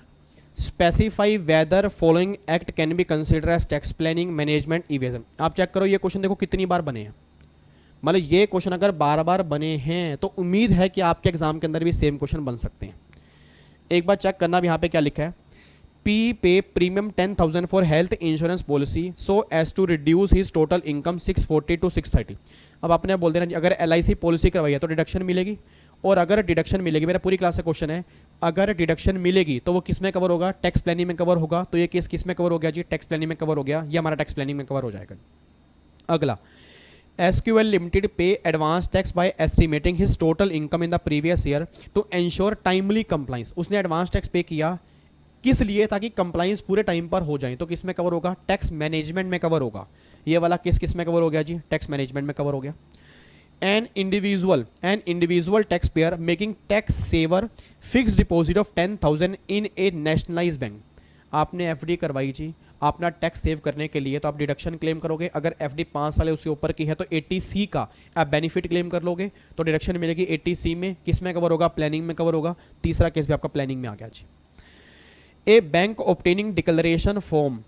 S3: Specify whether following act can be consider as tax planning management evasion. आप चेक करो ये क्वेश्चन देखो कितनी बार बने हैं, मतलब ये क्वेश्चन अगर बार बार बने हैं तो उम्मीद है कि आपके एग्जाम के अंदर भी सेम क्वेश्चन बन सकते हैं। एक बार चेक करना, यहाँ पे क्या लिखा है, P pay premium 10,000 for health insurance policy so as to reduce his total income 640 to 630। अब आपने बोल देना अगर LIC पॉलिसी करवाई है तो डिडक्शन मिलेगी, और अगर डिडक्शन मिलेगी, मेरा पूरी क्लास का क्वेश्चन है, अगर डिडक्शन मिलेगी तो वो किस में कवर होगा, टैक्स प्लानिंग में कवर होगा। तो ये केस किस में कवर हो गया जी, टैक्स प्लानिंग में कवर हो गया, ये हमारा टैक्स प्लानिंग में कवर हो जाएगा। अगला, SQL limited pay advance tax by estimating his total income in the previous year to ensure timely compliance. उसने एडवांस टैक्स पे किया किस लिए, ताकि कंप्लाइंस पूरे टाइम पर हो जाए, तो किस में कवर होगा, टैक्स मैनेजमेंट में कवर होगा। ये वाला केस किस में कवर हो गया जी, टैक्स मैनेजमेंट में कवर हो गया। An individual taxpayer making tax saver fixed deposit of 10,000 in a nationalized bank। आपने FD करवाई जी अपना टैक्स सेव करने के लिए, तो आप डिडक्शन क्लेम करोगे। अगर FD 5 साल है उसके ऊपर की है तो 80C का आप बेनिफिट क्लेम कर लोगे, तो डिडक्शन मिलेगी 80C में, किस में कवर होगा, प्लानिंग में कवर होगा। तीसरा केस भी आपका प्लानिंग में आ गया जी। A bank obtaining declaration from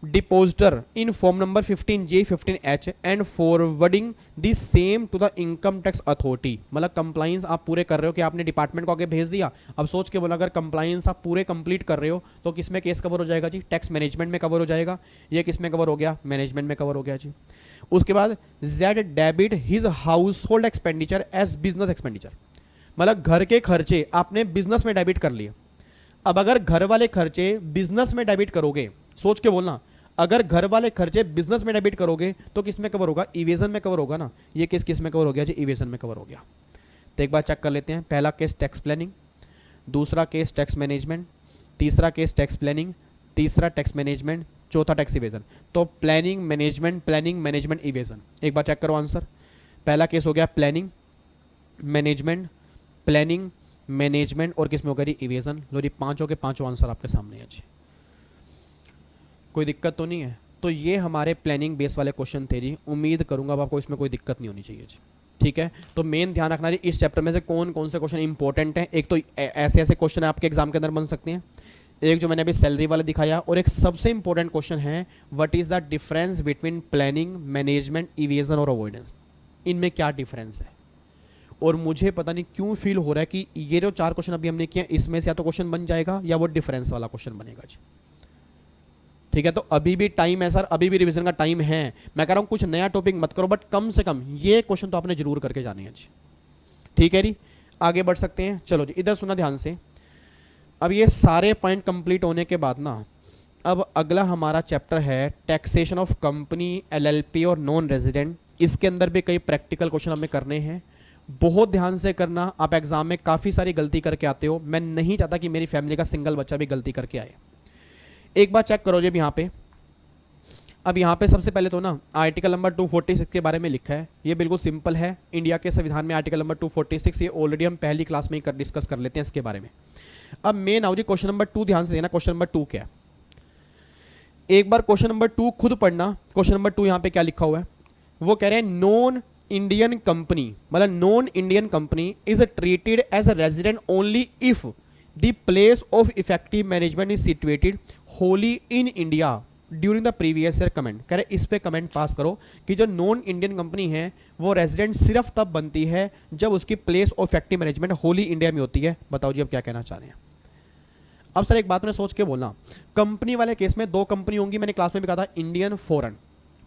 S3: depositor in form number 15J 15H and forwarding the same to the income tax authority। मतलब कंप्लाइंस आप पूरे कर रहे हो कि आपने डिपार्टमेंट को आगे भेज दिया। अब सोच के बोला, अगर कंप्लाइंस आप पूरे कंप्लीट कर रहे हो तो किस में केस कवर हो जाएगा जी, टैक्स मैनेजमेंट में कवर हो जाएगा। ये किस में कवर हो गया, मैनेजमेंट में कवर हो गया जी। उसके बाद Z debit his household expenditure as business expenditure, मतलब घर के खर्चे आपने बिजनेस में डेबिट कर लिए। अब अगर घर वाले खर्चे बिजनेस में डेबिट करोगे, सोच के बोलना, अगर घर वाले खर्चे बिजनेस में डेबिट करोगे तो किस में कवर होगा, इवेजन में कवर होगा ना। ये केस किस में कवर हो गया जी, इवेजन में कवर हो गया। तो एक बार चेक कर लेते हैं, पहला केस टैक्स प्लानिंग, दूसरा केस टैक्स मैनेजमेंट, तीसरा केस टैक्स प्लानिंग, तीसरा टैक्स मैनेजमेंट, चौथा टैक्स इवेजन। तो प्लानिंग मैनेजमेंट इवेजन। एक बार चेक करो आंसर, पहला केस हो गया प्लानिंग मैनेजमेंट और किस में होगा जी, इवेजन। लो जी, पांचों के पांचों आंसर आपके सामने है जी। कोई दिक्कत तो नहीं है? तो ये हमारे प्लानिंग बेस वाले क्वेश्चन थे जी। उम्मीद करूंगा अब आपको इसमें कोई दिक्कत नहीं होनी चाहिए जी। ठीक है, तो मेन ध्यान रखना जी इस चैप्टर में से कौन कौन से क्वेश्चन इंपॉर्टेंट हैं। एक तो ऐसे ऐसे क्वेश्चन आपके एग्जाम के अंदर बन सकते हैं, एक जो मैंने अभी सैलरी वाला दिखाया, और एक सबसे इंपॉर्टेंट क्वेश्चन है what is the difference between planning, management, evasion और अवॉइडेंस। इनमें क्या डिफरेंस है? और मुझे पता नहीं क्यों फील हो रहा है कि ये जो 4 क्वेश्चन अभी हमने किए इसमें से या तो क्वेश्चन बन जाएगा या वो डिफरेंस वाला क्वेश्चन बनेगा जी। ठीक है, तो अभी भी टाइम है सर, अभी भी रिवीजन का टाइम है। मैं कह रहा हूं कुछ नया टॉपिक मत करो, बट कम से कम ये क्वेश्चन तो आपने जरूर करके जाने हैं जी। ठीक है जी, आगे बढ़ सकते हैं। चलो जी, इधर सुना ध्यान से। अब ये सारे पॉइंट कंप्लीट होने के बाद ना, अब अगला हमारा चैप्टर है टैक्सेशन ऑफ कंपनी, एलएलपी और नॉन रेजिडेंट। इसके अंदर भी कई प्रैक्टिकल क्वेश्चन हमें करने हैं, बहुत ध्यान से करना। आप एग्जाम में काफ़ी सारी गलती करके आते हो, मैं नहीं चाहता कि मेरी फैमिली का सिंगल बच्चा भी गलती करके आए। एक बार चेक करो जी यहाँ पे। अब यहाँ पे सबसे पहले तो ना आर्टिकल नंबर 246 के बारे में लिखा है। ये बिल्कुल सिंपल है, इंडिया के संविधान में आर्टिकल नंबर 246, ये ऑलरेडी हम पहली क्लास में ही डिस्कस कर लेते हैं इसके बारे में। अब मेन आओ जी क्वेश्चन नंबर 2, ध्यान से देना। क्वेश्चन नंबर 2 क्या है, एक बार क्वेश्चन नंबर 2 खुद पढ़ना। क्वेश्चन नंबर 2 यहाँ पे क्या लिखा हुआ है, वो कह रहे हैं नॉन इंडियन कंपनी, मतलब non Indian company is treated as a resident only if the place of effective management is situated wholly in India during the previous year. Comment कह रहे इस पे कमेंट पास करो कि जो नॉन इंडियन कंपनी है वो रेजिडेंट सिर्फ तब बनती है जब उसकी place of effective management Holi India में होती है। बताओ जी अब क्या कहना चाह रहे हैं। अब सर एक बात मैंने सोच के बोलना, कंपनी वाले केस में 2 कंपनी होंगी, मैंने क्लास में भी कहा था, इंडियन, फॉरेन,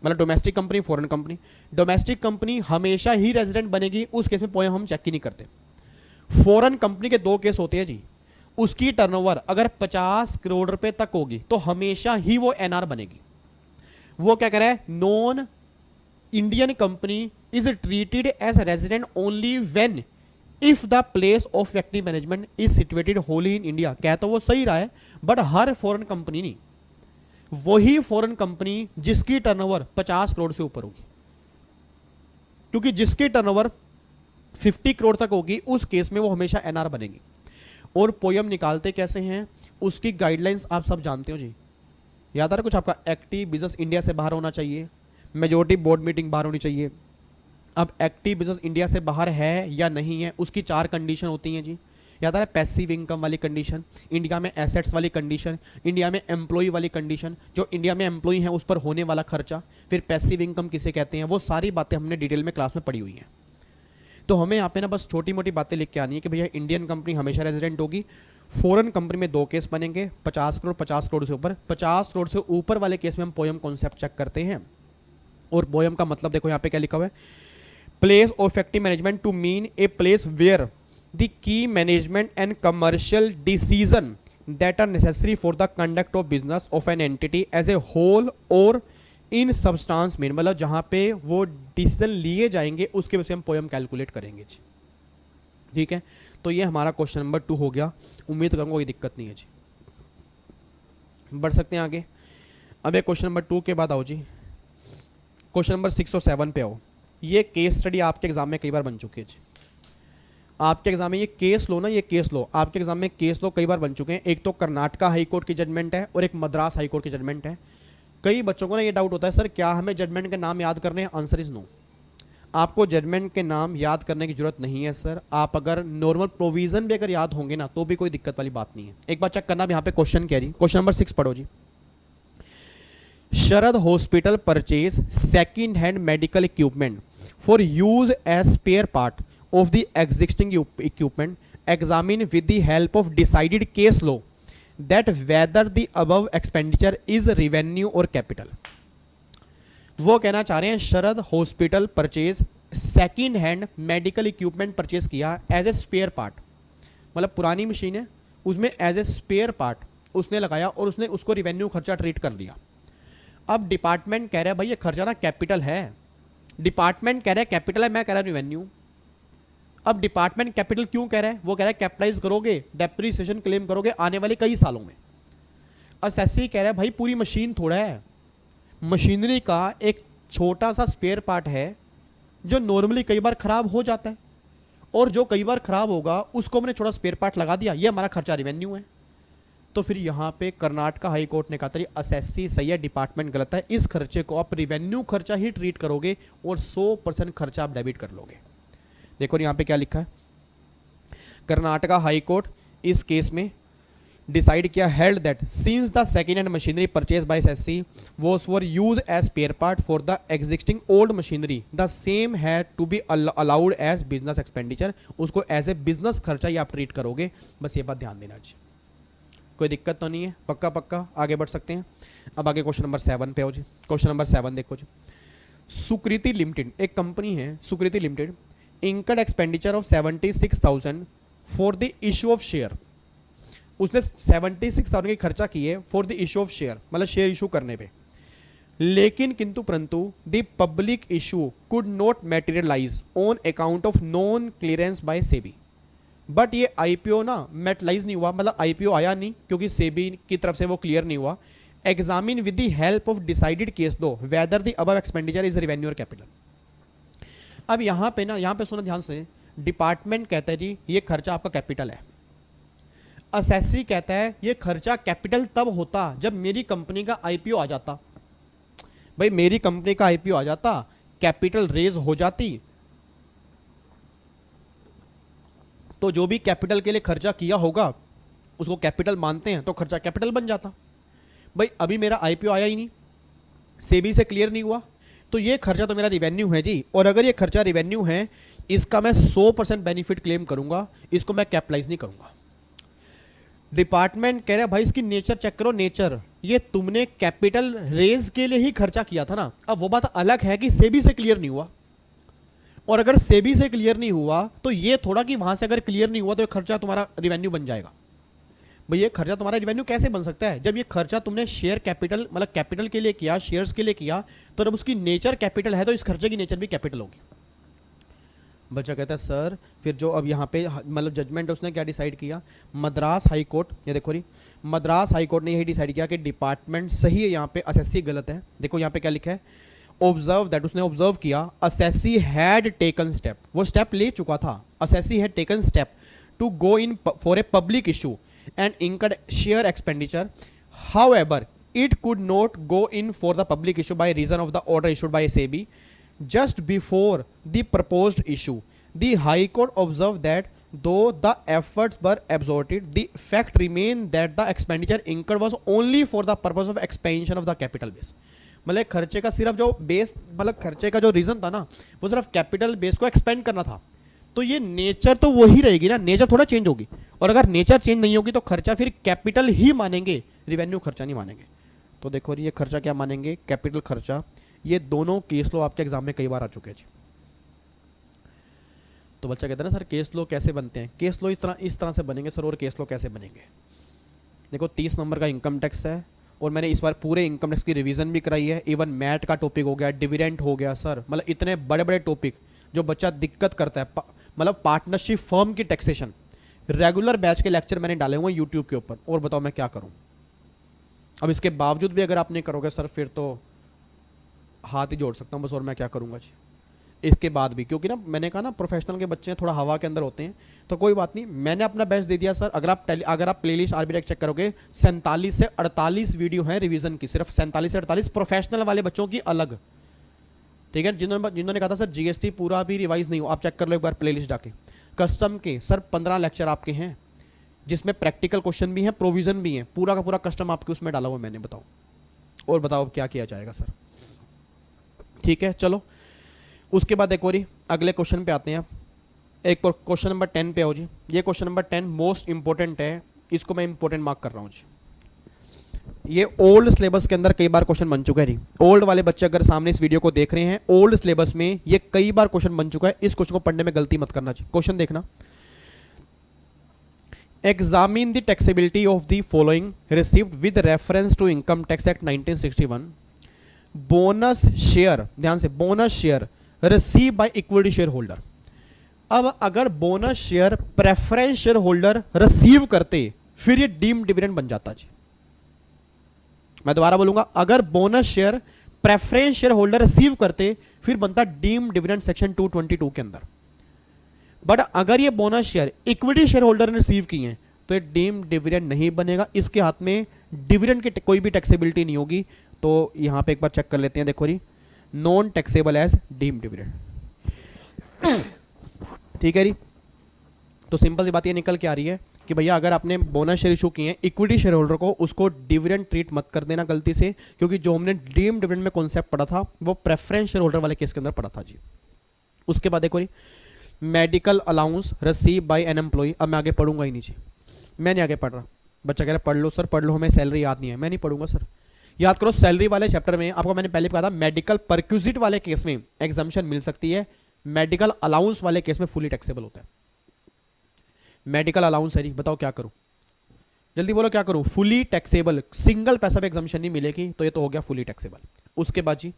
S3: मतलब domestic company, foreign company. Domestic company हमेशा ही रेजिडेंट बनेगी, उस केस में पोएम हम चेक ही नहीं करते। फॉरेन कंपनी के 2 केस होते हैं जी, उसकी टर्नओवर अगर 50 करोड़ रुपए तक होगी तो हमेशा ही वो एनआर बनेगी। वो क्या कह रहा है, non Indian company is treated as resident only when if the place of effective management is situated wholly in India. कह तो वो सही रहा है, बट हर फॉरेन कंपनी नहीं, वही फॉरेन कंपनी जिसकी टर्नओवर 50 करोड़ से ऊपर होगी, क्योंकि जिसकी टर्नओवर 50 करोड़ तक होगी उस केस में वो हमेशा एनआर बनेगी। और पोयम निकालते कैसे हैं, उसकी गाइडलाइंस आप सब जानते हो जी। याद आ रहा कुछ आपका, एक्टिव बिजनेस इंडिया से बाहर होना चाहिए, मेजोरिटी बोर्ड मीटिंग बाहर होनी चाहिए। अब एक्टिव बिजनेस इंडिया से बाहर है या नहीं है, उसकी 4 कंडीशन होती हैं जी। याद आ रहा है, पैसिव इनकम वाली कंडीशन, इंडिया में एसेट्स वाली कंडीशन, इंडिया में एम्प्लॉय वाली कंडीशन, जो इंडिया में एम्प्लॉय है उस पर होने वाला खर्चा, फिर पैसिव इनकम किसे कहते हैं, वो सारी बातें हमने डिटेल में क्लास में पढ़ी हुई हैं। तो हमें यहाँ पे ना बस छोटी मोटी बातें लिख के आनी है कि भैया इंडियन कंपनी हमेशा रेजिडेंट होगी, फॉरेन कंपनी में 2 केस बनेंगे, 50 करोड़ 50 करोड़ से ऊपर। 50 करोड़ से ऊपर वाले केस में हम पोयम कॉन्सेप्ट चेक करते हैं। और पोयम का मतलब देखो यहाँ पे क्या लिखा हुआ है, place of effective management to mean a place where the key management and commercial decision that are necessary for the conduct of business of an entity as a whole और इन सब्सटेंस मीन, मतलब जहां पे वो decision लिए जाएंगे उसके वजह से हम पोयम कैलकुलेट करेंगे जी। ठीक है, तो ये हमारा क्वेश्चन नंबर 2 हो गया। उम्मीद करूंगा कोई दिक्कत नहीं है जी। बढ़ सकते हैं आगे। अब एक क्वेश्चन नंबर 2 के बाद आओ जी क्वेश्चन नंबर 6 और 7 पे आओ। ये केस स्टडी आपके एग्जाम में कई बार बन चुकी है जी। आपके एग्जाम में ये केस लो ना, ये केस लो आपके एग्जाम में केस लो कई बार बन चुके हैं। एक तो कर्नाटका हाई कोर्ट की जजमेंट है और एक मद्रास हाई कोर्ट की जजमेंट है। कई बच्चों को ना ये डाउट होता है, सर क्या हमें जजमेंट के नाम याद करने हैं? Answer is no. आपको जजमेंट के नाम याद करने की जरूरत नहीं है सर। आप अगर नॉर्मल प्रोविजन भी अगर याद होंगे ना तो भी कोई दिक्कत वाली बात नहीं है। एक बार चेक करना, यहाँ पे क्वेश्चन क्या है, क्वेश्चन नंबर 6 पढ़ो जी। Sharad hospital purchase second hand medical equipment for use as spare part of the existing equipment, examine with the help of decided case law that whether the above expenditure is revenue और capital. वो कहना चाह रहे हैं Sharad hospital purchase second hand medical equipment purchase किया as a spare part, मतलब पुरानी machine है उसमें एज ए स्पेयर पार्ट उसने लगाया और उसने उसको रेवेन्यू खर्चा ट्रीट कर लिया। अब डिपार्टमेंट कह रहा है भाई ये खर्चा ना कैपिटल है, डिपार्टमेंट कह रहा है कैपिटल है, मैं कह रहा रेवेन्यू। अब डिपार्टमेंट कैपिटल क्यों कह रहा है? वो कह रहा है कैपिटलाइज करोगे, डेप्रिसिएशन क्लेम करोगे आने वाले कई सालों में। असेसी कह रहा है भाई पूरी मशीन थोड़ा है, मशीनरी का एक छोटा सा स्पेयर पार्ट है जो नॉर्मली कई बार खराब हो जाता है, और जो कई बार खराब होगा उसको हमने छोटा स्पेयर पार्ट लगा दिया, ये हमारा खर्चा रेवेन्यू है। तो फिर यहाँ पे कर्नाटक हाई कोर्ट ने कहा था असेसी सही है, डिपार्टमेंट गलत है, इस खर्चे को आप रिवेन्यू खर्चा ही ट्रीट करोगे और 100% खर्चा आप डेबिट कर लोगे। देखो यहाँ पे क्या लिखा है, कर्नाटक हाई कोर्ट इस केस में डिसाइड किया, held that since the second hand machinery purchase by SSC was for use as spare part for the existing old machinery, the same had to be allowed as business expenditure, उसको as a business खर्चा ही आप treat करोगे। बस ये बात ध्यान देना चाहिए, कोई दिक्कत तो नहीं है, पक्का पक्का आगे बढ़ सकते हैं। अब आगे क्वेश्चन नंबर 7 पे हो जी। क्वेश्चन नंबर 7 देखो जी, सुकृति लिमिटेड एक कंपनी है, Sukriti limited income expenditure of 76,000 for the issue of share, उसने 76,000 की खर्चा की है for the issue of share, मतलब शेयर इशू करने पे, लेकिन किंतु परंतु the public issue could not materialise on account of non clearance by SEBI, but ये आईपीओ ना मैटेरियलाइज नहीं हुआ, मतलब आईपीओ आया नहीं क्योंकि सेबी की तरफ से वो क्लियर नहीं हुआ। Examine with the help of decided case दो whether the above expenditure is revenue और कैपिटल। अब यहाँ पे ना, यहाँ पे सुनो ध्यान से, डिपार्टमेंट कहता है जी ये खर्चा आपका कैपिटल है, असेसी कहता है ये खर्चा कैपिटल तब होता जब मेरी कंपनी का आईपीओ आ जाता। भाई मेरी कंपनी का आईपीओ आ जाता, कैपिटल रेज हो जाती, तो जो भी कैपिटल के लिए खर्चा किया होगा उसको कैपिटल मानते हैं, तो खर्चा कैपिटल बन जाता। भाई अभी मेरा आईपीओ आया ही नहीं, सेबी से क्लियर नहीं हुआ, तो ये खर्चा तो मेरा रिवेन्यू है जी, और अगर ये खर्चा रिवेन्यू है इसका मैं 100% बेनिफिट क्लेम करूंगा, इसको मैं कैपिटलाइज नहीं करूंगा। डिपार्टमेंट कह रहा है भाई इसकी नेचर चेक करो, नेचर ये तुमने कैपिटल रेज के लिए ही खर्चा किया था ना। अब वो बात अलग है कि सेबी से क्लियर नहीं हुआ, और अगर सेबी से क्लियर नहीं हुआ तो ये थोड़ा कि वहां से अगर क्लियर नहीं हुआ तो ये खर्चा तुम्हारा रिवेन्यू बन जाएगा। भाई ये खर्चा तुम्हारा रिवेन्यू कैसे बन सकता है, जब ये खर्चा तुमने शेयर कैपिटल मतलब कैपिटल के लिए किया, शेयर्स के लिए किया, तो जब उसकी नेचर कैपिटल है तो इस खर्चे की नेचर भी कैपिटल होगी। बच्चा कहता है सर फिर जो अब यहाँ पे मतलब जजमेंट है उसने क्या डिसाइड किया, मद्रास हाई कोर्ट, ये देखो रही मद्रास हाई कोर्ट ने यही डिसाइड किया कि डिपार्टमेंट सही है, यहाँ पे असेसी गलत है। देखो यहाँ पे क्या लिखा है, ऑब्जर्व दैट, उसने ऑब्जर्व किया असेसी हैड टेकन स्टेप, वो स्टेप ले चुका था, assessee had taken step to go in for a public issue and incurred share expenditure, however it could not go in for the public issue by reason of the order issued by SEBI just before the proposed issue. The High Court observed that though the efforts were exhausted, the fact remained that the expenditure incurred was only for the purpose of expansion of the capital base. मतलब खर्चे का सिर्फ जो base मतलब खर्चे का जो reason था ना वो सिर्फ कैपिटल बेस को एक्सपेंड करना था, तो ये नेचर तो वही रहेगी ना, नेचर थोड़ा चेंज होगी, और अगर नेचर चेंज नहीं होगी तो खर्चा फिर कैपिटल ही मानेंगे, रिवेन्यू खर्चा नहीं मानेंगे। तो देखो ये खर्चा क्या मानेंगे, कैपिटल खर्चा। ये दोनों केस लो आपके एग्जाम में कई बार आ चुके हैं जी। तो बच्चा कहता है ना सर केस लो कैसे बनते हैं, केस लो इस तरह से बनेंगे सर, और केस लो कैसे बनेंगे। देखो 30 नंबर का इनकम टैक्स है, और मैंने इस बार पूरे इनकम टैक्स की रिवीजन भी कराई है, इवन मैट का टॉपिक हो गया, डिविडेंड हो गया सर, मतलब इतने बड़े बड़े टॉपिक जो बच्चा दिक्कत करता है, मतलब पार्टनरशिप फर्म की टैक्सेशन, रेगुलर बैच के लेक्चर मैंने डाले हुए हैं यूट्यूब के ऊपर, और बताओ मैं क्या करूं। अब इसके बावजूद भी अगर आप नहीं करोगे सर फिर तो हाथ ही जोड़ सकता हूं बस, और मैं क्या करूंगा जी इसके बाद भी, क्योंकि ना मैंने कहा ना प्रोफेशनल के बच्चे थोड़ा हवा के अंदर होते हैं, तो कोई बात नहीं, मैंने अपना बेस्ट दे दिया सर। अगर आप प्लेलिस्ट आरबीटेक चेक करोगे 47 से 48 वीडियो हैं रिवीजन की, सिर्फ 47 से 48 प्रोफेशनल वाले बच्चों की अलग, ठीक है। जिन्होंने कहा था सर जीएसटी पूरा भी रिवाइज नहीं हो, आप चेक कर लो एक बार प्लेलिस्ट जाके। कस्टम के सर 15 लेक्चर आपके हैं जिसमें प्रैक्टिकल क्वेश्चन भी हैं, प्रोविजन भी हैं, पूरा का पूरा कस्टम आपके उसमें डाला हुआ मैंने, बताओ और बताओ अब क्या किया जाएगा सर। ठीक है चलो, उसके बाद एक और अगले क्वेश्चन पे आते हैं। एक क्वेश्चन नंबर 10 पे आओ जी। ये क्वेश्चन नंबर 10 मोस्ट इंपॉर्टेंट है, इसको मैं इंपॉर्टेंट मार्क कर रहा हूँ जी। ये ओल्ड सिलेबस के अंदर कई बार क्वेश्चन बन चुका है। ओल्ड वाले बच्चे अगर सामने इस वीडियो को देख रहे हैं, ओल्ड सिलेबस में ये कई बार क्वेश्चन बन चुका है, इस क्वेश्चन को पढ़ने में गलती मत करना चाहिए। क्वेश्चन देखना, examine the taxability of the following received with reference to income tax act 1961। Bonus share, ध्यान से, bonus share receive by equity shareholder. अब अगर bonus share preference share holder receive करते फिर ये डीम्ड डिविडेंड बन जाता जी। मैं दोबारा बोलूंगा, अगर bonus share preference share holder receive करते फिर बनता डीम्ड डिविडेंड सेक्शन 222 के अंदर। बट अगर ये bonus share equity share holder ने रिसीव किए हैं तो ये डीम्ड डिविडेंड नहीं बनेगा, इसके हाथ में डिविडेंड की कोई भी टैक्सेबिलिटी नहीं होगी। तो यहां पे एक बार चेक कर लेते हैं, देखो जी, non taxable as deemed dividend. ठीक है जी। तो सिंपल सी बात ये निकल के आ रही है कि भैया अगर आपने बोनस शेयर इशू किए हैं इक्विटी शेयर होल्डर को, उसको डिविडेंड ट्रीट मत कर देना गलती से, क्योंकि जो हमने डीम्ड डिविडेंड में कॉन्सेप्ट पढ़ा था वो प्रेफरेंस शेयर होल्डर वाले केस के अंदर पढ़ा था जी। उसके बाद देखो जी, medical allowance receive by an employee. अब मैं आगे पढ़ूंगा ही नहीं जी, मैं नहीं आगे पढ़ रहा। बच्चा कह रहा है पढ़ लो सर पढ़ लो, हमें सैलरी याद नहीं है। मैं नहीं पढ़ूंगा सर। याद करो सैलरी वाले चैप्टर में आपको मैंने पहले कहा था मेडिकल परक्यूजिट वाले केस में एग्जाम्पशन मिल सकती है, मेडिकल अलाउंस वाले केस में फुली टैक्सेबल होता है। मेडिकल अलाउंस है जी, बताओ क्या करूं, जल्दी बोलो क्या करूं। फुली टैक्सेबल, सिंगल पैसा भी एग्जाम्पशन नहीं मिलेगी, तो ये तो हो गया फुली टैक्सेबल। उसके बाद जी,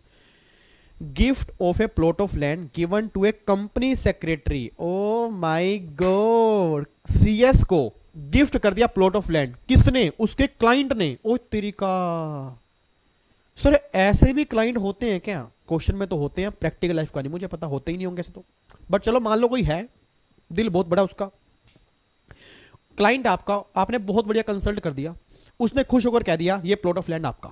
S3: gift of a plot of land given to a company secretary. Oh my god, CS को गिफ्ट कर दिया प्लॉट ऑफ लैंड, किसने, उसके क्लाइंट ने। ओ तेरी का सर, ऐसे भी क्लाइंट होते हैं क्या? क्वेश्चन में तो होते हैं, प्रैक्टिकल लाइफ का नहीं मुझे पता, होते ही नहीं होंगे ऐसे तो, बट चलो मान लो कोई है, दिल बहुत बड़ा उसका, क्लाइंट आपका, आपने बहुत बढ़िया कंसल्ट कर दिया, उसने खुश होकर कह दिया ये प्लॉट ऑफ लैंड आपका।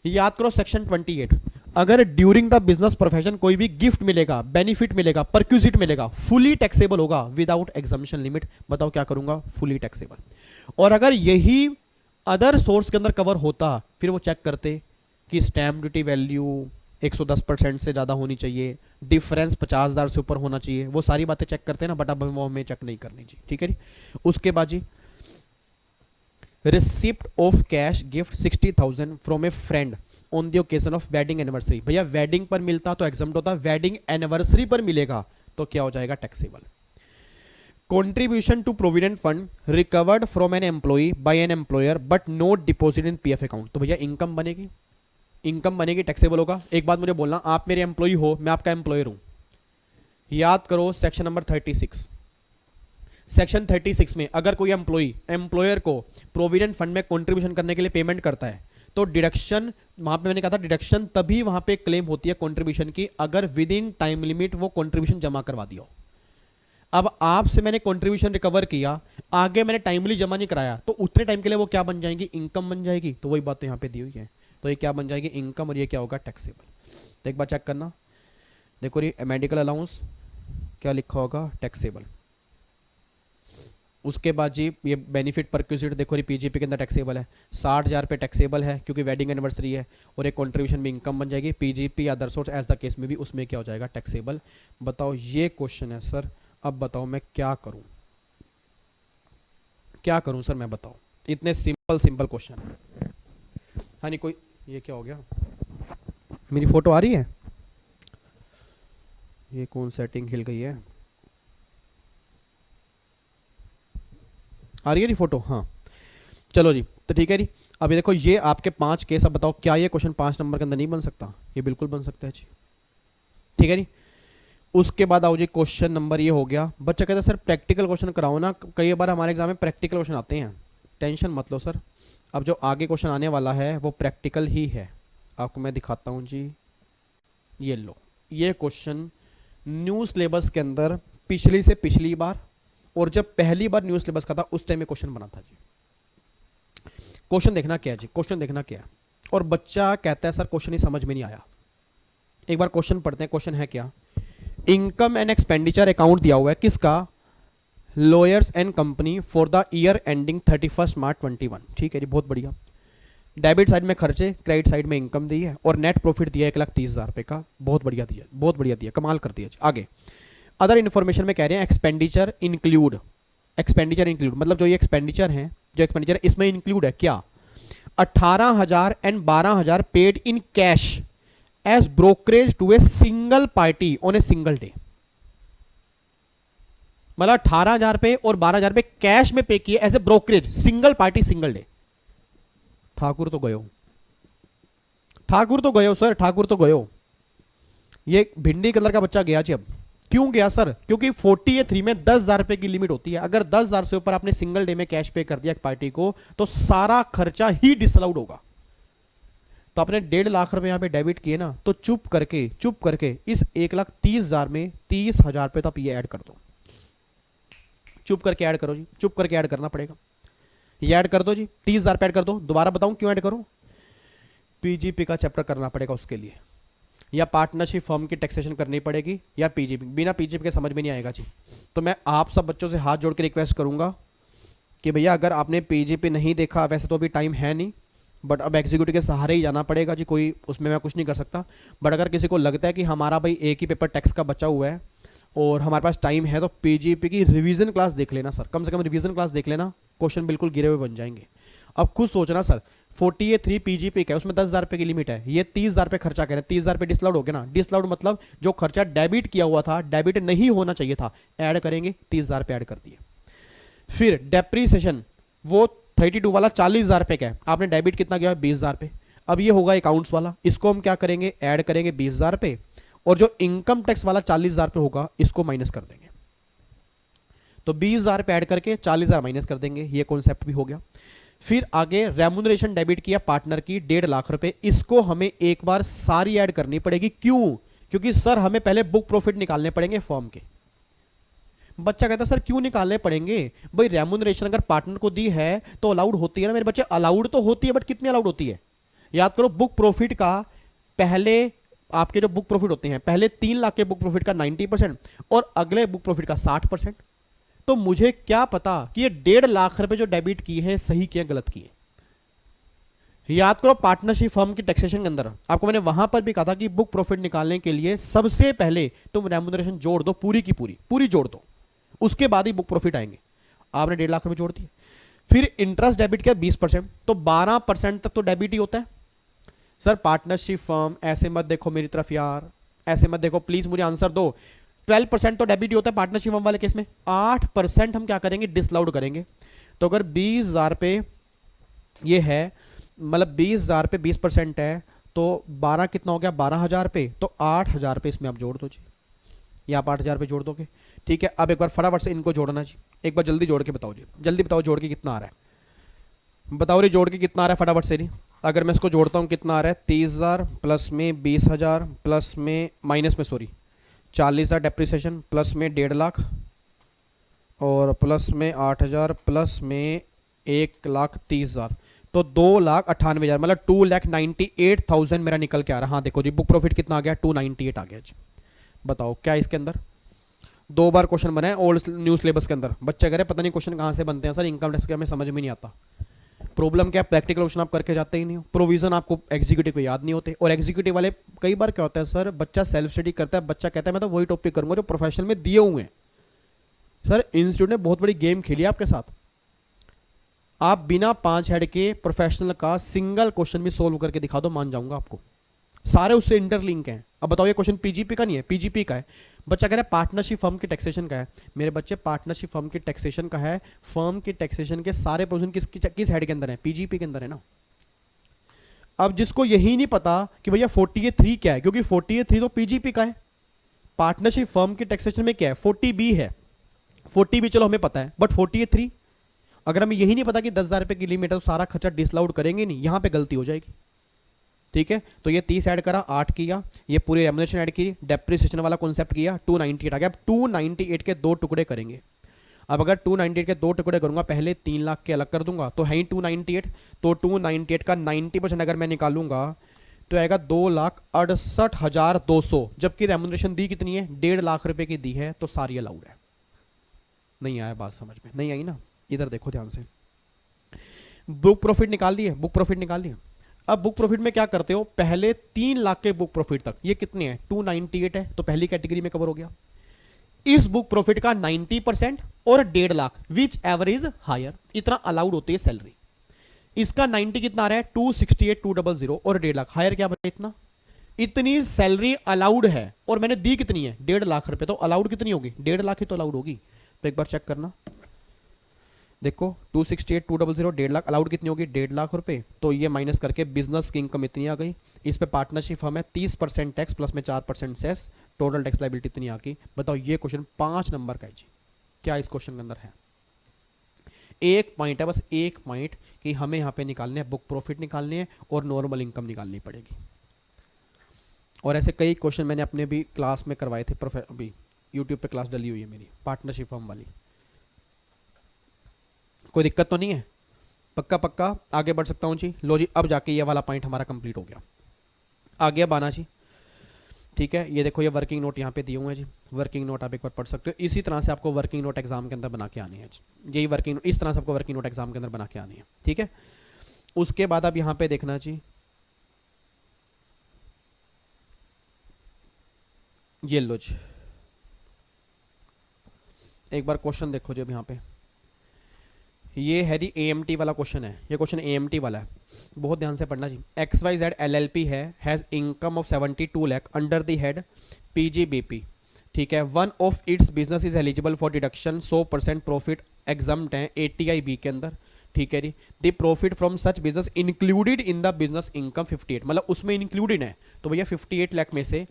S3: याद करो सेक्शन 28, अगर ड्यूरिंग द बिजनेस प्रोफेशन कोई भी गिफ्ट मिलेगा, बेनिफिट मिलेगा, परक्यूजिट मिलेगा, फुली टैक्सेबल होगा विदाउट एग्जामिशन लिमिट। बताओ क्या करूंगा, फुली टैक्सेबल। और अगर यही अदर सोर्स के अंदर कवर होता, फिर वो चेक करते कि स्टैम्प ड्यूटी वैल्यू 110% से ज्यादा होनी चाहिए, डिफरेंस 50,000 से ऊपर होना चाहिए, वो सारी बातें चेक करते हैं ना, बट अब वो हमें चेक नहीं करनी जी। ठीक है जी। उसके बाद जी, receipt of cash gift 60,000 from a friend on the occasion of wedding anniversary. भैया वेडिंग पर मिलता तो एग्जम्प्ट होता, वेडिंग एनिवर्सरी पर मिलेगा तो क्या हो जाएगा, taxable. Contribution to provident fund recovered from an employ by an employer but not deposit in PF account. तो भैया इनकम बनेगी, इनकम बनेगी, टैक्सेबल होगा। एक बात मुझे बोलना, आप मेरे एम्प्लॉय हो, मैं आपका एम्प्लॉयर हूं। याद करो सेक्शन नंबर 36, सेक्शन 36 में अगर कोई एम्प्लॉय एम्प्लॉयर को प्रोविडेंट फंड में कंट्रीब्यूशन करने के लिए पेमेंट करता है, तो डिडक्शन, वहां पे मैंने कहा था डिडक्शन तभी वहां पे क्लेम होती है कंट्रीब्यूशन की, अगर विद इन टाइम लिमिट वो कंट्रीब्यूशन जमा करवा दिया हो। अब आपसे मैंने कंट्रीब्यूशन रिकवर किया, आगे मैंने टाइमली जमा नहीं कराया, तो उतने टाइम के लिए वो क्या बन जाएंगी, इनकम बन जाएगी। तो वही बात तो यहाँ पे दी हुई है, तो ये क्या बन जाएगी, इनकम, और ये क्या होगा, टैक्सेबल। तो एक बार चेक करना, देखो ये मेडिकल अलाउंस क्या लिखा होगा, टैक्सेबल। उसके बाद जी ये बेनिफिट परक्यूजिट, देखो ये पीजीपी के अंदर टैक्सेबल है, 60,000 पे टैक्सेबल है क्योंकि वेडिंग एनिवर्सरी है, और एक कंट्रीब्यूशन भी इनकम बन जाएगी। PGP other source as the case में भी उसमें क्या हो जाएगा, टैक्सेबल। बताओ ये क्वेश्चन है सर, अब बताओ मैं क्या करूं, क्या करूं सर मैं, बताओ, इतने सिंपल सिंपल क्वेश्चन। हाँ नहीं कोई, ये क्या हो गया, मेरी फोटो आ रही है, ये कौन सेटिंग हिल गई है, आ रही है जी फोटो, हाँ चलो जी। तो ठीक है जी, अभी देखो ये आपके 5 केस, अब बताओ क्या ये क्वेश्चन 5 नंबर के अंदर नहीं बन सकता, ये बिल्कुल बन सकता है जी। ठीक है जी। उसके बाद आओ जी, क्वेश्चन नंबर ये हो गया। बच्चा कहता है सर प्रैक्टिकल क्वेश्चन कराओ ना, कई बार हमारे एग्जाम में प्रैक्टिकल क्वेश्चन आते हैं। टेंशन मत लो सर, अब जो आगे क्वेश्चन आने वाला है वो प्रैक्टिकल ही है, आपको मैं दिखाता हूँ जी। ये लो, ये क्वेश्चन न्यू सिलेबस के अंदर पिछली से पिछली बार, और जब पहली बार न्यू सिलेबस का था उस टाइम में क्वेश्चन बना था जी। क्वेश्चन देखना क्या है जी, क्वेश्चन देखना क्या है। और बच्चा कहता है सर क्वेश्चन ही समझ में नहीं आया। एक बार क्वेश्चन पढ़ते हैं, क्वेश्चन है क्या, इनकम एंड एक्सपेंडिचर अकाउंट दिया हुआ है किसका, lawyers and company for the year ending 31 March 21। ठीक है जी, बहुत बढ़िया। डेबिट साइड में खर्चे, क्रेडिट साइड में इनकम दी है, और नेट प्रॉफिट दिया 1,30,000 रुपए का। बहुत बढ़िया दिया, बहुत बढ़िया दिया, कमाल कर दिया। आगे अदर इन्फॉर्मेशन में कह रहे हैं एक्सपेंडिचर इंक्लूड, एक्सपेंडिचर इंक्लूड मतलब जो ये एक्सपेंडिचर है, जो एक्सपेंडिचर इसमें इंक्लूड है क्या, 18,000 and 12,000 paid in cash as brokerage to a single party on a single day. मतलब 18,000 पे और 12,000 पे कैश में पे किए as a brokerage, single party single day. Thakur तो गयो, ठाकुर तो गयो सर, ठाकुर तो गयो। ये भिंडी कलर का बच्चा गया जी। अब क्यों गया सर, क्योंकि 48(3) में 10,000 रुपए की लिमिट होती है। अगर 10,000 से ऊपर आपने सिंगल डे में कैश पे कर दिया एक पार्टी को, तो सारा खर्चा ही डिसअलाउड होगा। तो आपने 1.5 लाख रुपए यहां पे डेबिट किए ना, तो चुप करके इस 1,30,000 में 30,000 रुपए तो आप ये ऐड कर दो। चुप करके ऐड करो जी, चुप करके ऐड करना पड़ेगा। ये ऐड कर दो जी, 30,000 पे ऐड कर दो। दोबारा बताऊं क्यों ऐड करो? पीजीपी का चैप्टर करना पड़ेगा उसके लिए, या पार्टनरशिप फर्म की टैक्सेशन करनी पड़ेगी, या पीजीपी। बिना पीजीपी के समझ में नहीं आएगा जी। तो मैं आप सब बच्चों से हाथ जोड़ के रिक्वेस्ट करूंगा कि भैया अगर आपने पीजीपी नहीं देखा, वैसे तो अभी टाइम है नहीं, बट अब एग्जीक्यूटिव के सहारे ही जाना पड़ेगा जी, कोई उसमें मैं कुछ नहीं कर सकता। बट अगर किसी को लगता है कि हमारा भाई एक ही पेपर टैक्स का बचा हुआ है और हमारे पास टाइम है, तो पीजीपी की रिवीजन क्लास देख लेना सर, कम से कम रिवीजन क्लास देख लेना, क्वेश्चन बिल्कुल गिरे हुए बन जाएंगे। अब खुद सोचना सर, 48(3) पीजीपी का है, उसमें 10,000 रुपये की लिमिट है, ये 30,000 रुपये खर्चा करें, 30,000 रुपये डिसलाउड हो गया ना। डिसलाउड मतलब जो खर्चा डेबिट किया हुआ था, डेबिट नहीं होना चाहिए था, ऐड करेंगे, 30,000 रुपये ऐड कर दिए। फिर डेप्रीसिएशन, वो 32 वाला 40,000 रुपये का है, आपने डेबिट कितना किया है? 20,000 रुपये। अब ये होगा अकाउंट्स वाला, इसको हम क्या करेंगे? ऐड करेंगे 20,000 रुपये, और जो इनकम टैक्स वाला 40,000 रुपये होगा इसको माइनस कर देंगे। तो 20,000 रुपये ऐड करके 40,000 माइनस कर देंगे, ये कॉन्सेप्ट भी हो गया। फिर आगे रेम्यूनरेशन डेबिट किया पार्टनर की 1.5 लाख रुपए, इसको हमें एक बार सारी ऐड करनी पड़ेगी। क्यों? क्योंकि सर हमें पहले बुक प्रॉफिट निकालने पड़ेंगे फर्म के। बच्चा कहता सर क्यों निकालने पड़ेंगे? भाई रेम्यूनरेशन अगर पार्टनर को दी है तो अलाउड होती है ना मेरे बच्चे, अलाउड तो होती है, बट कितनी अलाउड होती है? याद करो, बुक प्रॉफिट का पहले आपके जो बुक प्रॉफिट होते हैं, पहले 3 लाख के बुक प्रॉफिट का 90% और अगले बुक प्रॉफिट का 60%। तो मुझे क्या पता कि ये 1.5 लाख रुपए जो डेबिट किए हैं सही किए गलत किए। याद करो, पार्टनरशिप फर्म की टैक्सेशन के अंदर आपको मैंने वहां पर भी कहा था कि बुक प्रॉफिट निकालने के लिए सबसे पहले तुम रेम्यूनरेशन जोड़ दो, पूरी की पूरी जोड़ दो, उसके बाद ही बुक प्रॉफिट आएंगे। आपने 1.5 लाख रुपए जोड़ दिए। फिर इंटरेस्ट डेबिट किया 20%, तो 12% तक तो डेबिट ही होता है। सर पार्टनरशिप फर्म ऐसे मत देखो मेरी तरफ यार, ऐसे मत देखो प्लीज, मुझे आंसर दो। 12% तो डेबिट ही होता है पार्टनरशिप फर्म वाले केस में, 8% हम क्या करेंगे? डिसलाउड करेंगे। तो अगर 20,000 पे ये है, मतलब 20,000 पे 20% है, तो 12 कितना हो गया? 12,000 पे, तो 8,000 पे इसमें आप जोड़ दो जी, या आप 8,000 पे जोड़ दोगे। ठीक है, अब एक बार फटाफट से इनको जोड़ना जी, एक बार जल्दी जोड़ के बताओ जी, जल्दी बताओ जोड़ के कितना आ रहा है, बताओ रे जोड़ के कितना आ रहा है फटाफट से। अगर मैं इसको जोड़ता हूँ कितना आ रहा है? 30,000 प्लस में 20,000 प्लस में माइनस में 40,000 डेप्रिसिएशन प्लस में 1.5 लाख और प्लस में 8,000 प्लस में 1,30,000, तो 2,98,000, मतलब 2,98,000 मेरा निकल के आ रहा है। हाँ देखो जी, बुक प्रॉफिट कितना आ गया? 298 आ गया जी। बताओ क्या इसके अंदर 2 बार क्वेश्चन बना है ओल्ड न्यू सिलेबस के अंदर। बच्चे कह रहे पता नहीं क्वेश्चन कहाँ से बनते हैं सर, इनकम टैक्स के हमें समझ में नहीं आता। प्रॉब्लम क्या है? प्रैक्टिकल क्वेश्चन आप करके जाते ही नहीं हो, प्रोविजन आपको एग्जीक्यूटिव को याद नहीं होते। और एग्जीक्यूटिव वाले कई बार क्या होता है सर, बच्चा सेल्फ स्टडी करता है, बच्चा कहता है मैं तो वही टॉपिक करूंगा जो प्रोफेशनल में दिए हुए हैं। सर इंस्टीट्यूट ने बहुत बड़ी गेम खेली है आपके साथ, आप बिना 5 हेड के प्रोफेशनल का सिंगल क्वेश्चन भी सोल्व करके दिखा दो, मान जाऊंगा आपको, सारे उससे इंटरलिंक हैं। अब बताओ ये क्वेश्चन पीजीपी का नहीं है, पीजीपी का है। बच्चा कह रहा है पार्टनरशिप फर्म की टैक्सेशन का है। मेरे बच्चे पार्टनरशिप फर्म की टैक्सेशन का है, फर्म की टैक्सेशन के सारे प्रोविजन किस हेड के अंदर है? पीजीपी के अंदर है ना। अब जिसको यही नहीं पता कि भैया 48(3) क्या है, क्योंकि 48(3) तो पीजीपी का है, पार्टनरशिप फर्म की टैक्सेशन में क्या है? 40B है। 40B चलो हमें पता है, बट 48(3) अगर हमें यही नहीं पता कि 10,000 रुपए की लिमिट है, तो सारा खर्चा डिसलाउड करेंगे नहीं, यहां पे गलती हो जाएगी। ठीक है, तो ये 30 ऐड करा, 8 किया, ये पूरी रेम्यूनरेशन ऐड की, डेप्रिसिएशन वाला कॉन्सेप्ट किया, 298 आ गया। अब 298 के 2 टुकड़े करेंगे। अब अगर 298 के 2 टुकड़े करूंगा, पहले 3 लाख के अलग कर दूंगा, तो है ही 298, तो 298 का 90% अगर मैं निकालूंगा तो आएगा 2,68,200, जबकि रेम्यूनरेशन दी कितनी है? 1.5 लाख रुपए की दी है, तो सारी अलाउड है। नहीं आया बात समझ में? नहीं आई ना? इधर देखो ध्यान से, बुक प्रॉफिट निकाल दिए, बुक प्रॉफिट निकाल दिए। अब बुक प्रॉफिट में क्या करते हो? पहले 3 लाख के बुक प्रॉफिट तक, ये कितने हैं? 298 है, तो पहली कैटेगरी में कवर हो गया। इस बुक प्रॉफिट का 90% और 1.5 lakh, whichever is higher, इतना अलाउड होती है सैलरी। इसका 90 कितना आ रहा है? 268,200 और 1.5 लाख, हायर क्या बचा? इतना, इतनी सैलरी अलाउड है। और मैंने दी कितनी है? 1.5 लाख रुपए, तो अलाउड कितनी होगी? 1.5 लाख ही तो अलाउड होगी। तो एक बार चेक करना, देखो 268,200, 1.5 लाख, अलाउड कितनी होगी? 1.5 लाख रुपए। तो ये माइनस करके बिजनेस की इनकम इतनी आ गई, इस पे पार्टनरशिप फर्म है 30% टैक्स प्लस में 4% सेस, टोटल टैक्स लायबिलिटी इतनी आ गई। बताओ ये क्वेश्चन 5 नंबर का है जी। क्या इस क्वेश्चन के अंदर है? एक पॉइंट है, बस एक पॉइंट, कि हमें यहां पे निकालने हैं, बुक प्रॉफिट निकालनी है और नॉर्मल इनकम निकालनी पड़ेगी। और ऐसे कई क्वेश्चन मैंने अपने भी क्लास में करवाए थे, अभी यूट्यूब पे क्लास डली हुई है मेरी पार्टनरशिप फर्म वाली। कोई दिक्कत तो नहीं है? पक्का पक्का आगे बढ़ सकता हूँ जी? लो जी, अब जाके ये वाला पॉइंट हमारा कंप्लीट हो गया। आगे अब आना जी, ठीक है। ये देखो ये वर्किंग नोट यहाँ पे दिए हुए हैं जी, वर्किंग नोट आप एक बार पढ़ सकते हो। इसी तरह से आपको वर्किंग नोट एग्जाम के अंदर बना के आनी है जी, यही वर्किंग इस तरह से आपको वर्किंग नोट एग्जाम के अंदर बना के आनी है, ठीक है। उसके बाद आप यहाँ पे देखना जी, ये लो जी, एक बार क्वेश्चन देखो जी। अब यहाँ पे ये है जी AMT वाला क्वेश्चन है, ये क्वेश्चन AMT वाला है, बहुत ध्यान से पढ़ना जी। XYZ LLP है, has income of 72 lakh under the head PGBP, ठीक है। One of its business is eligible for deduction, 100% profit exempt है ATI-B के अंदर, ठीक है जी। The profit from such business included in the business income 58, मतलब उसमें इंक्लूडेड है। तो भैया 58 लाख में से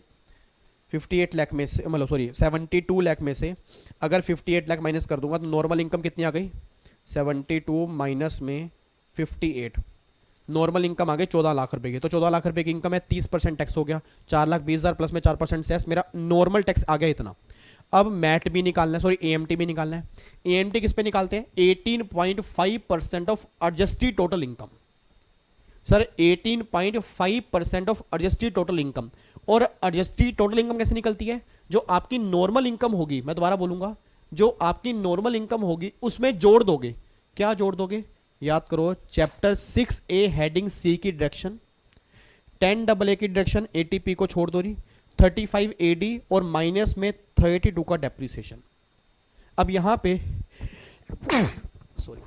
S3: 72 लाख में से अगर 58 लाख माइनस कर दूंगा तो नॉर्मल इनकम कितनी आ गई? 72 माइनस में 58, नॉर्मल इनकम आ गई 14 लाख रुपए की। तो 14 लाख रुपए की इनकम है, 30% टैक्स हो गया, 4,20,000 प्लस में 4% सेस, मेरा नॉर्मल टैक्स आ गया इतना। अब मैट भी निकालना है, सॉरी AMT भी निकालना है। AMT किस पे निकालते हैं? 18.5% of adjusted total income. Sir 18.5% of adjusted total income. और एडजस्टेड टोटल इनकम कैसे निकलती है? जो आपकी नॉर्मल इनकम होगी, मैं दोबारा बोलूंगा, जो आपकी नॉर्मल इनकम होगी उसमें जोड़ दोगे। क्या जोड़ दोगे? याद करो, चैप्टर 6A हेडिंग C की डिडक्शन, 10AA की डिडक्शन, ATP को छोड़ दो जी, 35 AD और माइनस में 32 का डेप्रिसिएशन। अब यहां पे सॉरी,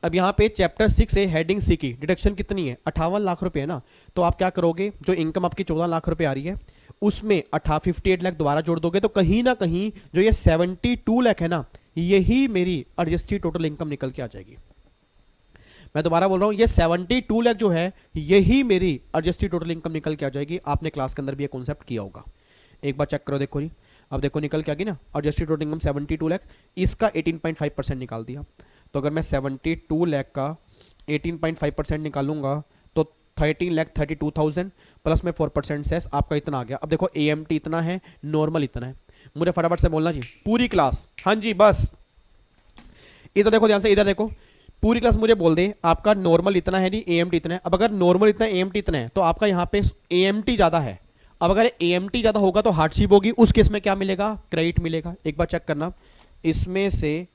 S3: अब यहां पे चैप्टर 6A हेडिंग C की डिडक्शन कितनी है? 58 लाख रुपए है ना। तो आप क्या करोगे, जो इनकम आपकी 14 लाख रुपए आ रही है उसमें 58 लाख दोबारा जोड़ दोगे, तो कहीं ना कहीं जो ये 72 लाख है ना, यही मेरी एडजस्टेड टोटल इनकम निकल के आ जाएगी। मैं दोबारा बोल रहा हूं, ये 72 लाख जो है यही मेरी एडजस्टेड टोटल इनकम निकल के आ जाएगी। आपने क्लास के अंदर भी ये कॉन्सेप्ट किया होगा, एक बार चेक करो, देखो जी। अब देखो निकल के आ गई ना एडजस्टेड टोटल इनकम 72 लाख, इसका 18.5% निकाल दिया। तो अगर मैं 72 लाख का 18.5% निकालूंगा तो 13,32,000 प्लस में 4% सेस, आपका इतना आ गया। अब देखो AMT इतना है, नॉर्मल इतना है। मुझे फटाफट से बोलना जी पूरी क्लास, हाँ जी बस इधर देखो ध्यान से, इधर देखो, पूरी क्लास मुझे बोल दे आपका नॉर्मल इतना है जी, AMT इतना है। अब अगर नॉर्मल इतना है, AMT इतना है, तो आपका यहाँ पे AMT ज्यादा है। अब अगर AMT ज्यादा होगा तो हार्डशिप होगी, उस केस में क्या मिलेगा? क्रेडिट मिलेगा। एक बार चेक करना, इसमें से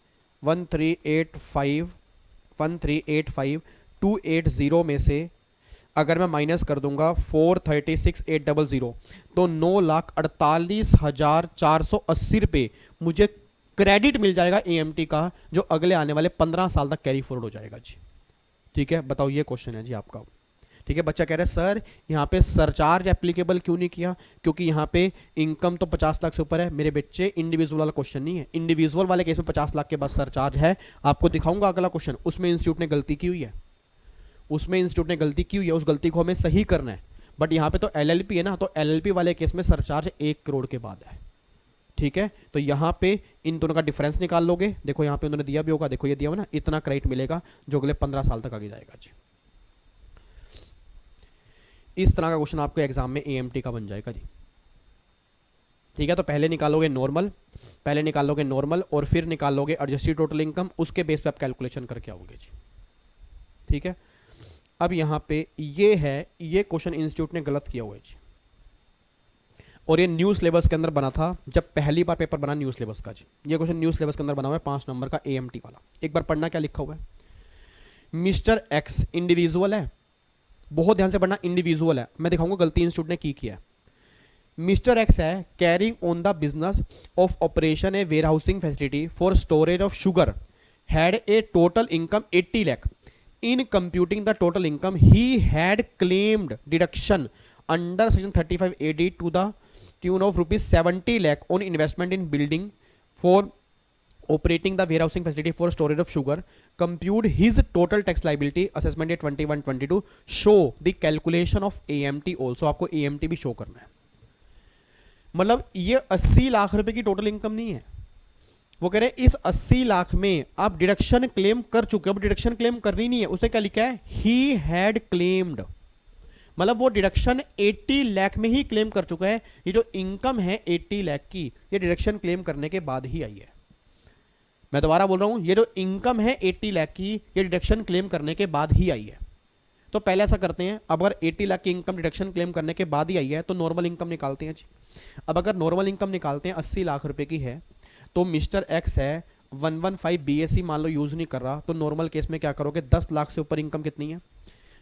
S3: 1385 में से अगर मैं माइनस कर दूंगा 436,800 तो 9,48,480 रुपये मुझे क्रेडिट मिल जाएगा AMT का, जो अगले आने वाले 15 साल तक कैरी फॉरवर्ड हो जाएगा जी। ठीक है, बताओ, ये क्वेश्चन है जी आपका। ठीक है, बच्चा कह रहा है सर यहाँ पे सरचार्ज एप्लीकेबल क्यों नहीं किया? क्योंकि यहाँ पे इनकम तो 50 लाख से ऊपर है। मेरे बच्चे इंडिविजुअल वाला क्वेश्चन नहीं है, इंडिविजुअल वाले केस में 50 लाख के बाद सरचार्ज है। आपको दिखाऊंगा अगला क्वेश्चन, उसमें इंस्टीट्यूट ने गलती की हुई है, उसमें इंस्टीट्यूट ने गलती की हुई है, उस गलती को हमें सही करना है। बट यहाँ पे तो LLP है ना, तो LLP वाले केस में सरचार्ज 1 करोड़ के बाद है। ठीक है, तो यहाँ पे इन दोनों का डिफरेंस निकाल लोगे। देखो यहाँ पे उन्होंने दिया भी होगा, देखो ये दिया हुआ ना, इतना क्रेडिट मिलेगा जो अगले 15 साल तक आगे जाएगा जी। इस तरह का क्वेश्चन आपके एग्जाम में AMT का बन जाएगा जी। ठीक है, तो पहले निकालोगे नॉर्मल, और फिर निकालोगे एडजस्टेड टोटल इनकम, उसके बेस पे आप कैलकुलेशन करके आओगे जी। ठीक है, अब यहाँ पे ये है, ये क्वेश्चन इंस्टीट्यूट ने गलत किया हुआ है जी, और ये न्यू सिलेबस के अंदर बना था जब पहली बार पेपर बना न्यू सिलेबस का जी। ये क्वेश्चन न्यू सिलेबस के अंदर बना हुआ है 5 नंबर का AMT वाला। एक बार पढ़ना क्या लिखा हुआ है। मिस्टर एक्स इंडिविजुअल है, बहुत ध्यान से पढ़ना, इंडिविजुअल है। मैं दिखाऊंगा गलती इंस्टीट्यूट ने की है। मिस्टर एक्स है carrying on the business of operation a warehousing facility for storage of sugar, had a total income 80 lakh. In computing the total income he had claimed deduction under section 35 AD to the tune of ₹70 lakh on investment in building for operating the warehousing facility for storage of sugar. Compute his total tax liability assessment 21-22. Show the calculation of AMT also. आपको AMT भी show करना है। मतलब ये 80 लाख रुपए की total income नहीं है, वो कह रहे हैं इस 80 लाख में आप डिडक्शन क्लेम कर चुके हो। अब डिडक्शन क्लेम करनी नहीं है, उसने क्या लिखा है? ही हैड क्लेम्ड, मतलब वो डिडक्शन 80 लाख में ही क्लेम कर चुका है। ये जो इनकम है 80 लाख की, ये डिडक्शन क्लेम करने के बाद ही आई है। मैं दोबारा बोल रहा हूं, ये जो इनकम है 80 लाख की, ये डिडक्शन क्लेम करने के बाद ही आई है। तो पहले ऐसा करते हैं, अब अगर 80 लाख की इनकम डिडक्शन क्लेम करने के बाद ही आई है तो नॉर्मल इनकम निकालते हैं जी। अब अगर नॉर्मल इनकम निकालते हैं 80 लाख रुपए की है, तो मिस्टर एक्स है 115 बीएससी मान लो यूज नहीं कर रहा, तो नॉर्मल केस में क्या करोगे, 10 लाख से ऊपर इनकम कितनी है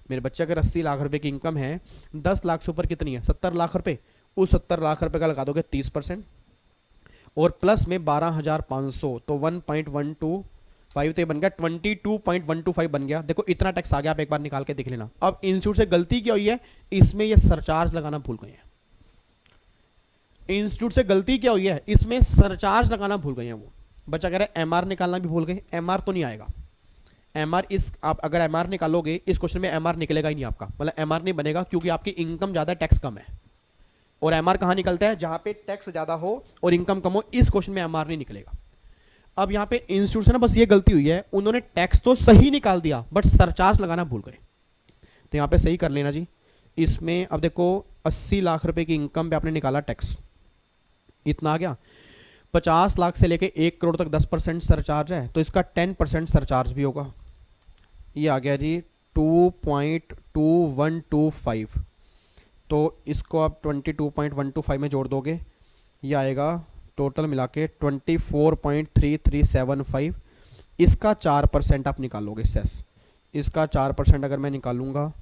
S3: मेरे बच्चे, अगर 80 लाख रुपए की इनकम है, 10 लाख से ऊपर कितनी है, 70 लाख रुपए, उस 70 लाख रुपए का लगा दोगे 30% और प्लस में 12,500, तो 1.125, तो ये बन गया 22.125 बन गया। देखो इतना टैक्स आ गया, आप एक बार निकाल के देख लेना। अब इंस्टीट्यूट से गलती क्या हुई है, इसमें ये सरचार्ज लगाना भूल गए हैं। इंस्टीट्यूट से गलती क्या हुई है, इसमें सरचार्ज लगाना भूल गए हैं। वो बच्चा कह रहा है एमआर निकालना भी भूल गए। एमआर तो नहीं आएगा, एमआर इस आप अगर एमआर निकालोगे इस क्वेश्चन में एमआर निकलेगा ही नहीं आपका, मतलब एमआर नहीं बनेगा क्योंकि आपकी इनकम ज्यादा टैक्स कम है। और एमआर कहां निकलता है, जहां पे टैक्स ज्यादा हो और इनकम कम हो, इस क्वेश्चन में एमआर नहीं निकलेगा। अब यहां पे इंस्टीट्यूट से ना बस ये गलती हुई है, उन्होंने टैक्स तो सही निकाल दिया बट सरचार्ज लगाना भूल गए। तो यहां पे सही कर लेना जी। इसमें अब देखो 80 लाख रुपए की इनकम पे आपने निकाला टैक्स, इतना आ गया। 50 लाख से लेके 1 करोड़ तक 10% सरचार्ज है, तो इसका 10% सरचार्ज भी होगा। ये आ गया जी 2.2125, तो इसको आप 22.125 में जोड़ दोगे, ये आएगा टोटल मिला के 24.3375। इसका 4% आप निकालोगे सेस, इसका 4% अगर मैं निकालूंगा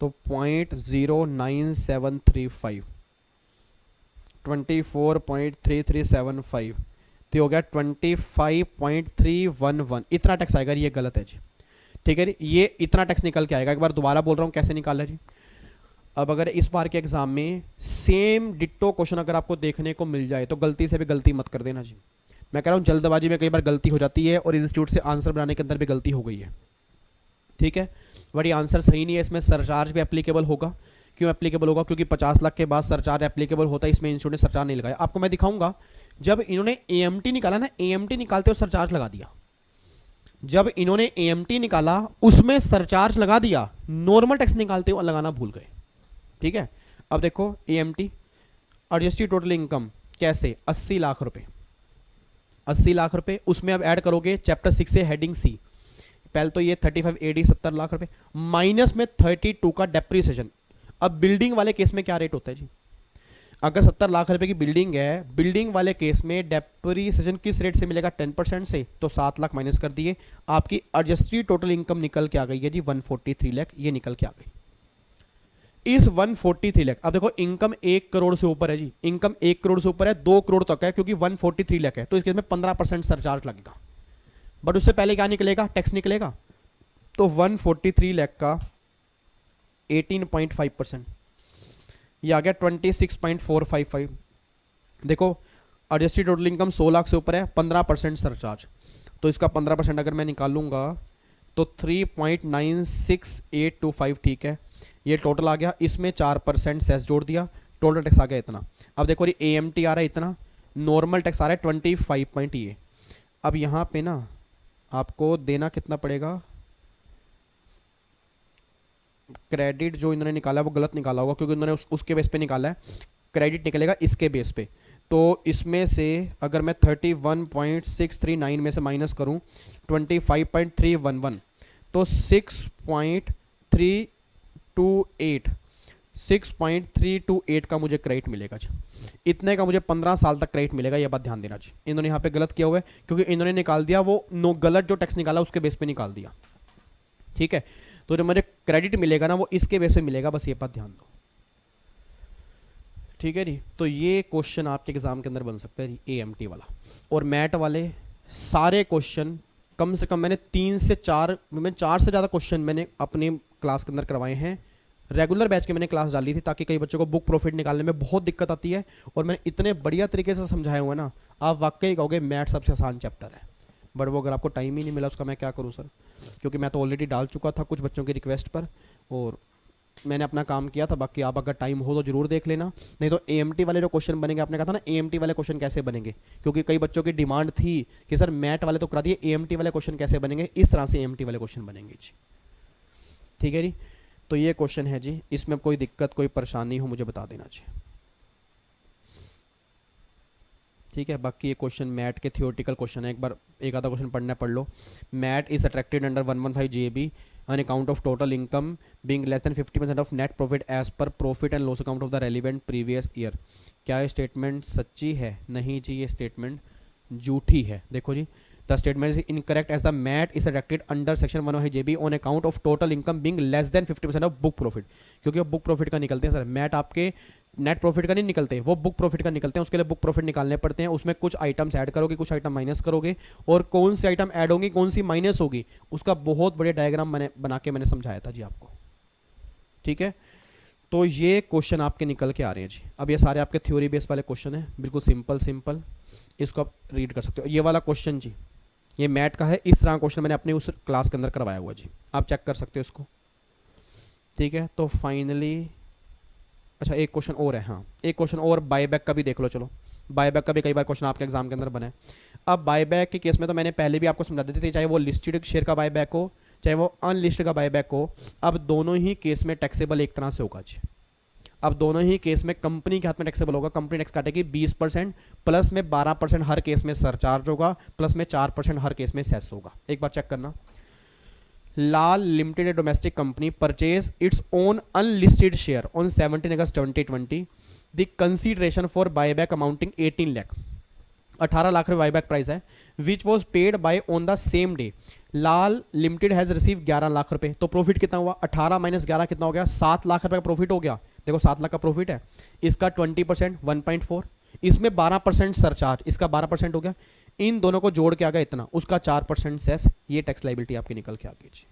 S3: तो 0.09735, 24.3375, तो हो गया 25.311। इतना टैक्स आएगा, ये गलत है जी, ठीक है जी, ये इतना टैक्स निकल के आएगा। एक बार दोबारा बोल रहा हूँ कैसे निकाला जी। अब अगर इस बार के एग्जाम में सेम डिट्टो क्वेश्चन अगर आपको देखने को मिल जाए तो गलती से भी गलती मत कर देना जी। मैं कह रहा हूँ जल्दबाजी में कई बार गलती हो जाती है और इंस्टीट्यूट से आंसर बनाने के अंदर भी गलती हो गई है, ठीक है, बट ये आंसर सही नहीं है। इसमें सरचार्ज भी एप्लीकेबल होगा। क्यों एप्लीकेबल होगा, क्योंकि 50 लाख के बाद सरचार्ज एप्लीकेबल होता है, इसमें इंस्टीट्यूट ने सरचार्ज नहीं लगाया। आपको मैं दिखाऊंगा, जब इन्होंने एएमटी निकाला ना, एएमटी निकालते हुए सरचार्ज लगा दिया। जब इन्होंने एएमटी निकाला उसमें सरचार्ज लगा दिया, नॉर्मल टैक्स निकालते हुए लगाना भूल गए, ठीक है। अब देखो एएमटी एडजस्टेड टोटल इनकम कैसे, 80 लाख रुपए, 80 लाख रुपए, उसमें अब ऐड करोगे चैप्टर 6 से हेडिंग सी, पहले तो ये 35 एडी 70 लाख रुपए माइनस में 32 का डेप्रीसिएशन। अब बिल्डिंग वाले केस में क्या रेट होता है जी, अगर 70 लाख रुपए की बिल्डिंग है, बिल्डिंग वाले केस में डेप्रीसिएशन किस रेट से मिलेगा, 10% से, तो 7 लाख माइनस कर दिए, आपकी एडजस्टेड टोटल इनकम निकल के आ गई है जी 143 लाख, ये निकल के आ गई इस 143 लाख। अब देखो इनकम 1 करोड़ से ऊपर है जी, इनकम 1 करोड़ से ऊपर है, 2 करोड़ तक है, क्योंकि 143 लाख है, तो इस केस में 15% सरचार्ज लगेगा, बट उससे पहले क्या निकलेगा, टैक्स निकलेगा। तो 143 लाख का 18.5%, ये आ गया 26.455। देखो एडजस्टेड टोटल इनकम 100 लाख से ऊपर है, 15% सरचार्ज, तो इसका 15% अगर मैं निकालूंगा तो 3.96825, ठीक है, ये टोटल आ गया। इसमें 4% सेस जोड़ दिया, टोटल टैक्स आ गया इतना। अब देखो ये एएमटी आ रहा है इतना, नॉर्मल टैक्स आ रहा है 25 पॉइंट ये। अब यहाँ पे ना आपको देना कितना पड़ेगा, क्रेडिट जो इन्होंने निकाला वो गलत निकाला होगा, क्योंकि उन्होंने उसके बेस पे निकाला है, क्रेडिट निकलेगा इसके बेस पे। तो इसमें से अगर मैं 31.639 में से माइनस करूं 25.311, तो 6.328 का मुझे क्रेडिट मिलेगा जी। इतने का मुझे 15 साल तक क्रेडिट मिलेगा, ये बात ध्यान देना जी। इन्होंने यहाँ पे गलत किया हुआ है, क्योंकि इन्होंने निकाल दिया वो गलत जो टैक्स निकाला उसके बेस पे निकाल दिया, ठीक है। तो जो मुझे क्रेडिट मिलेगा ना वो इसके बेस पे मिलेगा, बस ये बात ध्यान दो, ठीक है जी। तो ये क्वेश्चन आपके एग्जाम के अंदर बन सकता है एएमटी वाला। और मैट वाले सारे क्वेश्चन कम से कम मैंने 3 से 4 से ज़्यादा क्वेश्चन मैंने अपने क्लास के अंदर करवाए हैं। रेगुलर बैच के मैंने क्लास डाली थी, ताकि कई बच्चों को बुक प्रॉफिट निकालने में बहुत दिक्कत आती है, और मैंने इतने बढ़िया तरीके से समझाया हुआ है ना, आप वाकई कहोगे मैथ सबसे आसान चैप्टर है। बट वो अगर आपको टाइम ही नहीं मिला उसका मैं क्या करूँ सर, क्योंकि मैं तो ऑलरेडी डाल चुका था कुछ बच्चों की रिक्वेस्ट पर, और मैंने अपना काम किया था। बाकी आप अगर टाइम हो तो जरूर देख लेना, नहीं तो एएमटी वाले जो क्वेश्चन बनेंगे, आपने कहा था ना एएमटी वाले क्वेश्चन कैसे बनेंगे, क्योंकि कई बच्चों की डिमांड थी कि सर मैथ वाले तो करा दिए, एएमटी वाले क्वेश्चन कैसे बनेंगे, इस तरह से एएमटी वाले क्वेश्चन बनेंगे जी, ठीक है जी। तो ये क्वेश्चन है जी, इसमें कोई दिक्कत कोई परेशानी हो मुझे बता देना जी, ठीक है। बाकी ये क्वेश्चन मैट के थियोरटिकल क्वेश्चन है, एक बार एक आधा क्वेश्चन पढ़ लो। MAT is attracted under 115 JB on account of total income being less than 50% of net profit as per profit and loss account of the relevant previous year। क्या ये स्टेटमेंट सच्ची है? नहीं जी, ये स्टेटमेंट झूठी है। देखो जी, the statement is incorrect as the MAT is attracted under section 115 JB on account of total income being less than 50% of book profit. क्योंकि वो बुक प्रॉफिट का निकलते हैं सर, मैट आपके नेट प्रॉफिट का नहीं निकलते, वो बुक प्रॉफिट का निकलते हैं। उसके लिए बुक प्रॉफिट निकालने पड़ते हैं, उसमें कुछ आइटम्स ऐड करोगे, कुछ आइटम माइनस करोगे, और कौन सी आइटम ऐड होंगी कौन सी माइनस होगी उसका बहुत बढ़िया डायग्राम मैंने बना के मैंने समझाया था जी आपको। ठीक है, तो ये क्वेश्चन आपके निकल के आ रहे हैं जी। अब ये सारे आपके थ्योरी बेस वाले क्वेश्चन है, बिल्कुल सिंपल सिंपल, इसको आप रीड कर सकते हो। ये वाला क्वेश्चन जी, ये मैट का है, इस तरह क्वेश्चन मैंने अपने उस क्लास के अंदर करवाया हुआ जी, आप चेक कर सकते हो इसको। ठीक है, तो फाइनली अच्छा एक क्वेश्चन और है, हाँ एक क्वेश्चन और बायबैक का भी देख लो। चलो, बायबैक का भी कई बार क्वेश्चन आपके एग्जाम के अंदर बना है। अब बायबैक के केस में तो मैंने पहले भी आपको समझा देती थी, चाहे वो लिस्टेड शेयर का बायबैक हो चाहे वो अनलिस्टेड का बायबैक हो, अब दोनों ही केस में टैक्सेबल एक तरह से होगा जी। अब दोनों ही केस में कंपनी के हाथ में टैक्सेबल होगा, कंपनी टैक्स काटेगी 20%, प्लस में 12% हर केस में सरचार्ज होगा, प्लस में 4% हर केस में सेस होगा। एक बार चेक करना, Lal limited domestic company purchase its own unlisted share on 17 August 2020। The consideration for buyback amounting 18 lakh, 18 lakh रुपए बायबैक प्राइस है, which was paid by on the same day. Lal limited has receive 11 lakh रुपए, तो profit कितना हुआ? 18 माइनस 11 कितना हो गया? 7 लाख रुपए का प्रॉफिट हो गया। देखो 7 लाख का प्रॉफिट है, इसका 20% 1.4, इसमें 12% सरचार्ज, इसका 12% हो गया, इन दोनों को जोड़ के आ गया इतना, उसका 4% सेस। ये टैक्स लाइबिलिटी आपकी निकल के आ गई जी,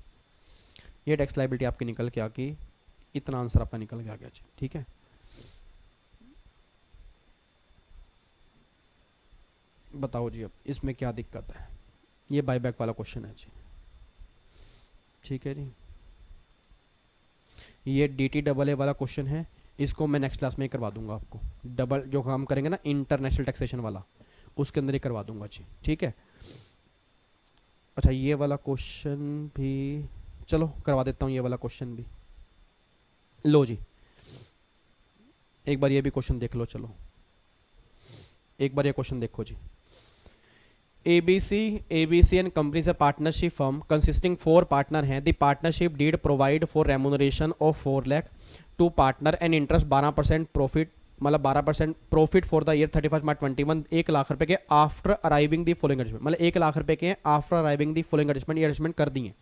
S3: ये टैक्स लाइबिलिटी आपकी निकल के आ गई, इतना आंसर आपका निकल के आ गया जी। ठीक है, बताओ जी अब इसमें क्या दिक्कत है? ये बायबैक वाला क्वेश्चन है जी। ठीक है जी, ये DTAA वाला क्वेश्चन है, इसको मैं नेक्स्ट क्लास में ही करवा दूंगा आपको। डबल जो काम करेंगे ना इंटरनेशनल टैक्सेशन वाला, उसके अंदर ही करवा दूंगा जी। ठीक है, अच्छा ये वाला क्वेश्चन भी चलो करवा देता हूँ, ये वाला क्वेश्चन भी लो जी, एक बार ये भी क्वेश्चन देख लो। चलो एक बार ये क्वेश्चन देखो जी। ABC एंड कंपनी से पार्टनरशिप फर्म कंसिस्टिंग 4 पार्टनर हैं। The partnership deed provide for remuneration of 4 lakh to partner and interest 12% profit, मतलब 12% profit for the year 31 March 21, 1 lakh रुपए के after arriving the following adjustment, मतलब 1 लाख रुपए के after arriving the following adjustment, ये adjustment कर दिए।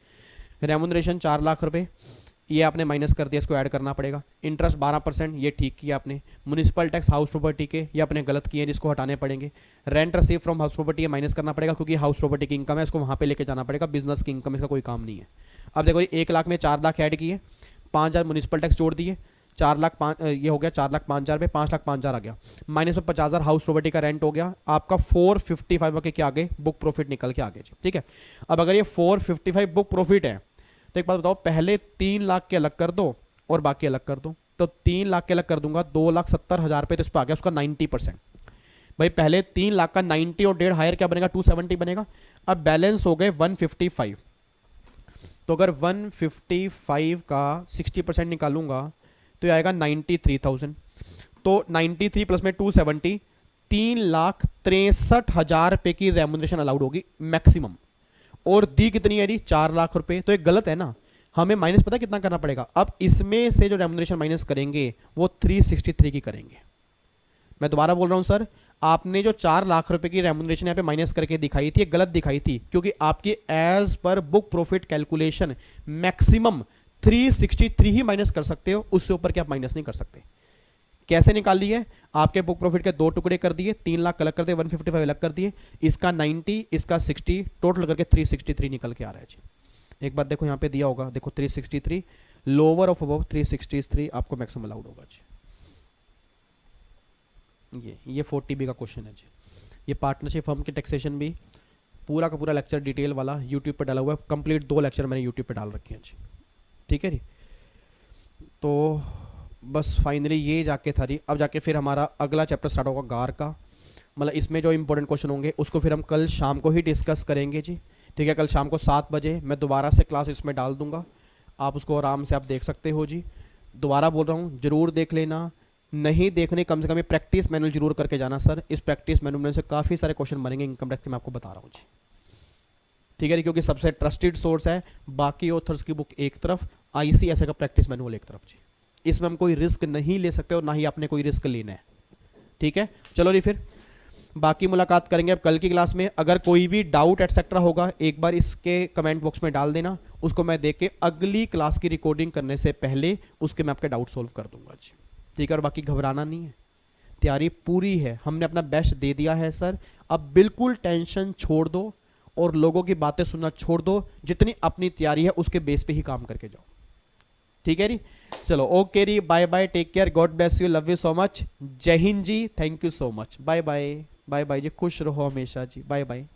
S3: रेमुनरेशन 4 लाख रुपए, ये आपने माइनस कर दिया, इसको ऐड करना पड़ेगा। इंटरेस्ट 12%, ये ठीक किया आपने। म्युनिसिपल टैक्स हाउस प्रॉपर्टी के, ये आपने गलत किए, जिसको हटाने पड़ेंगे। Rent receive from house property, ये माइनस करना पड़ेगा, क्योंकि हाउस प्रॉपर्टी की इनकम है, इसको वहाँ पे लेके जाना पड़ेगा, बिजनेस की इनकम इसका कोई काम नहीं है। अब देखो 1 लाख में 4 लाख ऐड किए, 5,000 म्युनिसिपल टैक्स जोड़ दिए, 4 लाख 5, ये हो गया 4 लाख 5,000 पे, 5 लाख 5,000 आ गया, माइनस में 50,000 हाउस प्रॉपर्टी का रेंट हो गया, आपका 455 के क्या आगे बुक प्रॉफिट निकल के आगे जी। ठीक है, अब अगर ये 455 बुक प्रॉफिट है, तो एक बात बताओ, पहले 3 लाख के अलग कर दो और बाकी अलग कर दो, तो 3 लाख के अलग कर दूंगा, 2,70,000 पे, तो इस पर आ गया उसका 90%। भाई पहले 3 लाख का 90 और 1.5 हायर क्या बनेगा? 270 बनेगा। अब बैलेंस हो गए 155, तो अगर 155 का 60% निकालूंगा तो ये आएगा 93,000, तो 93 प्लस में 270, 3,63,000 रुपए की रेमुनरेशन अलाउड होगी मैक्सिमम, और दी कितनी है जी? 4 लाख रुपए। तो एक गलत है ना, हमें माइनस पता कितना करना पड़ेगा? अब इसमें से जो रेमुनरेशन माइनस करेंगे वो 363 की करेंगे। मैं दोबारा बोल रहा हूं सर, आपने जो 4 लाख रुपए की रेमुनरेशन यहाँ पे माइनस करके दिखाई थी, गलत दिखाई थी, क्योंकि आपकी as per book profit calculation maximum 363 ही माइनस कर सकते हो, उससे ऊपर के आप माइनस नहीं कर सकते। कैसे निकाल लिए? आपके बुक प्रॉफिट के 2 टुकड़े कर दिए, 3 लाख अलग कर दिए, 155 अलग कर दिए, इसका 90, इसका 60, टोटल करके 363 निकल के आ रहा है जी। एक बार देखो यहाँ पे दिया होगा, देखो 363, लोअर ऑफ अबव 363 आपको मैक्सिमम अलाउड होगा जी। ये 40B का क्वेश्चन है जी। ये पार्टनरशिप फर्म की टैक्सेशन भी पूरा का पूरा लेक्चर डिटेल वाला यूट्यूब पे डाला हुआ है, कंप्लीट 2 लेक्चर मैंने यूट्यूब पे डाल रखे हैं जी। ठीक है जी, तो बस फाइनली ये जाके था जी। अब जाके फिर हमारा अगला चैप्टर स्टार्ट होगा गार का, मतलब इसमें जो इंपॉर्टेंट क्वेश्चन होंगे उसको फिर हम कल शाम को ही डिस्कस करेंगे जी। ठीक है, कल शाम को 7 बजे मैं दोबारा से क्लास इसमें डाल दूंगा, आप उसको आराम से आप देख सकते हो जी। दोबारा बोल रहा हूँ, जरूर देख लेना, नहीं देखने कम से कम प्रैक्टिस मैनुअल जरूर करके जाना सर। इस प्रैक्टिस मैनुअल में से काफ़ी सारे क्वेश्चन बनेंगे इनकम टैक्स के, मैं आपको बता रहा हूँ जी। ठीक है, क्योंकि सबसे ट्रस्टेड सोर्स है, बाकी ऑथर्स की बुक एक तरफ, आईसीएसए का प्रैक्टिस मैनुअल एक तरफ जी। इसमें हम कोई रिस्क नहीं ले सकते और ना ही आपने कोई रिस्क लेना है। ठीक है, चलो जी फिर बाकी मुलाकात करेंगे अब कल की क्लास में। अगर कोई भी डाउट एटसेट्रा होगा एक बार इसके कमेंट बॉक्स में डाल देना, उसको मैं देख के अगली क्लास की रिकॉर्डिंग करने से पहले उसके मैं आपके डाउट सोल्व कर दूंगा जी। ठीक है, और बाकी घबराना नहीं है, तैयारी पूरी है, हमने अपना बेस्ट दे दिया है सर। अब बिल्कुल टेंशन छोड़ दो और लोगों की बातें सुनना छोड़ दो, जितनी अपनी तैयारी है उसके बेस पे ही काम करके जाओ। ठीक है जी, चलो ओके जी, bye bye, take care, god bless you, love you so much, जय हिंद जी, thank you so much, bye bye, bye bye जी, खुश रहो हमेशा जी, बाय बाय।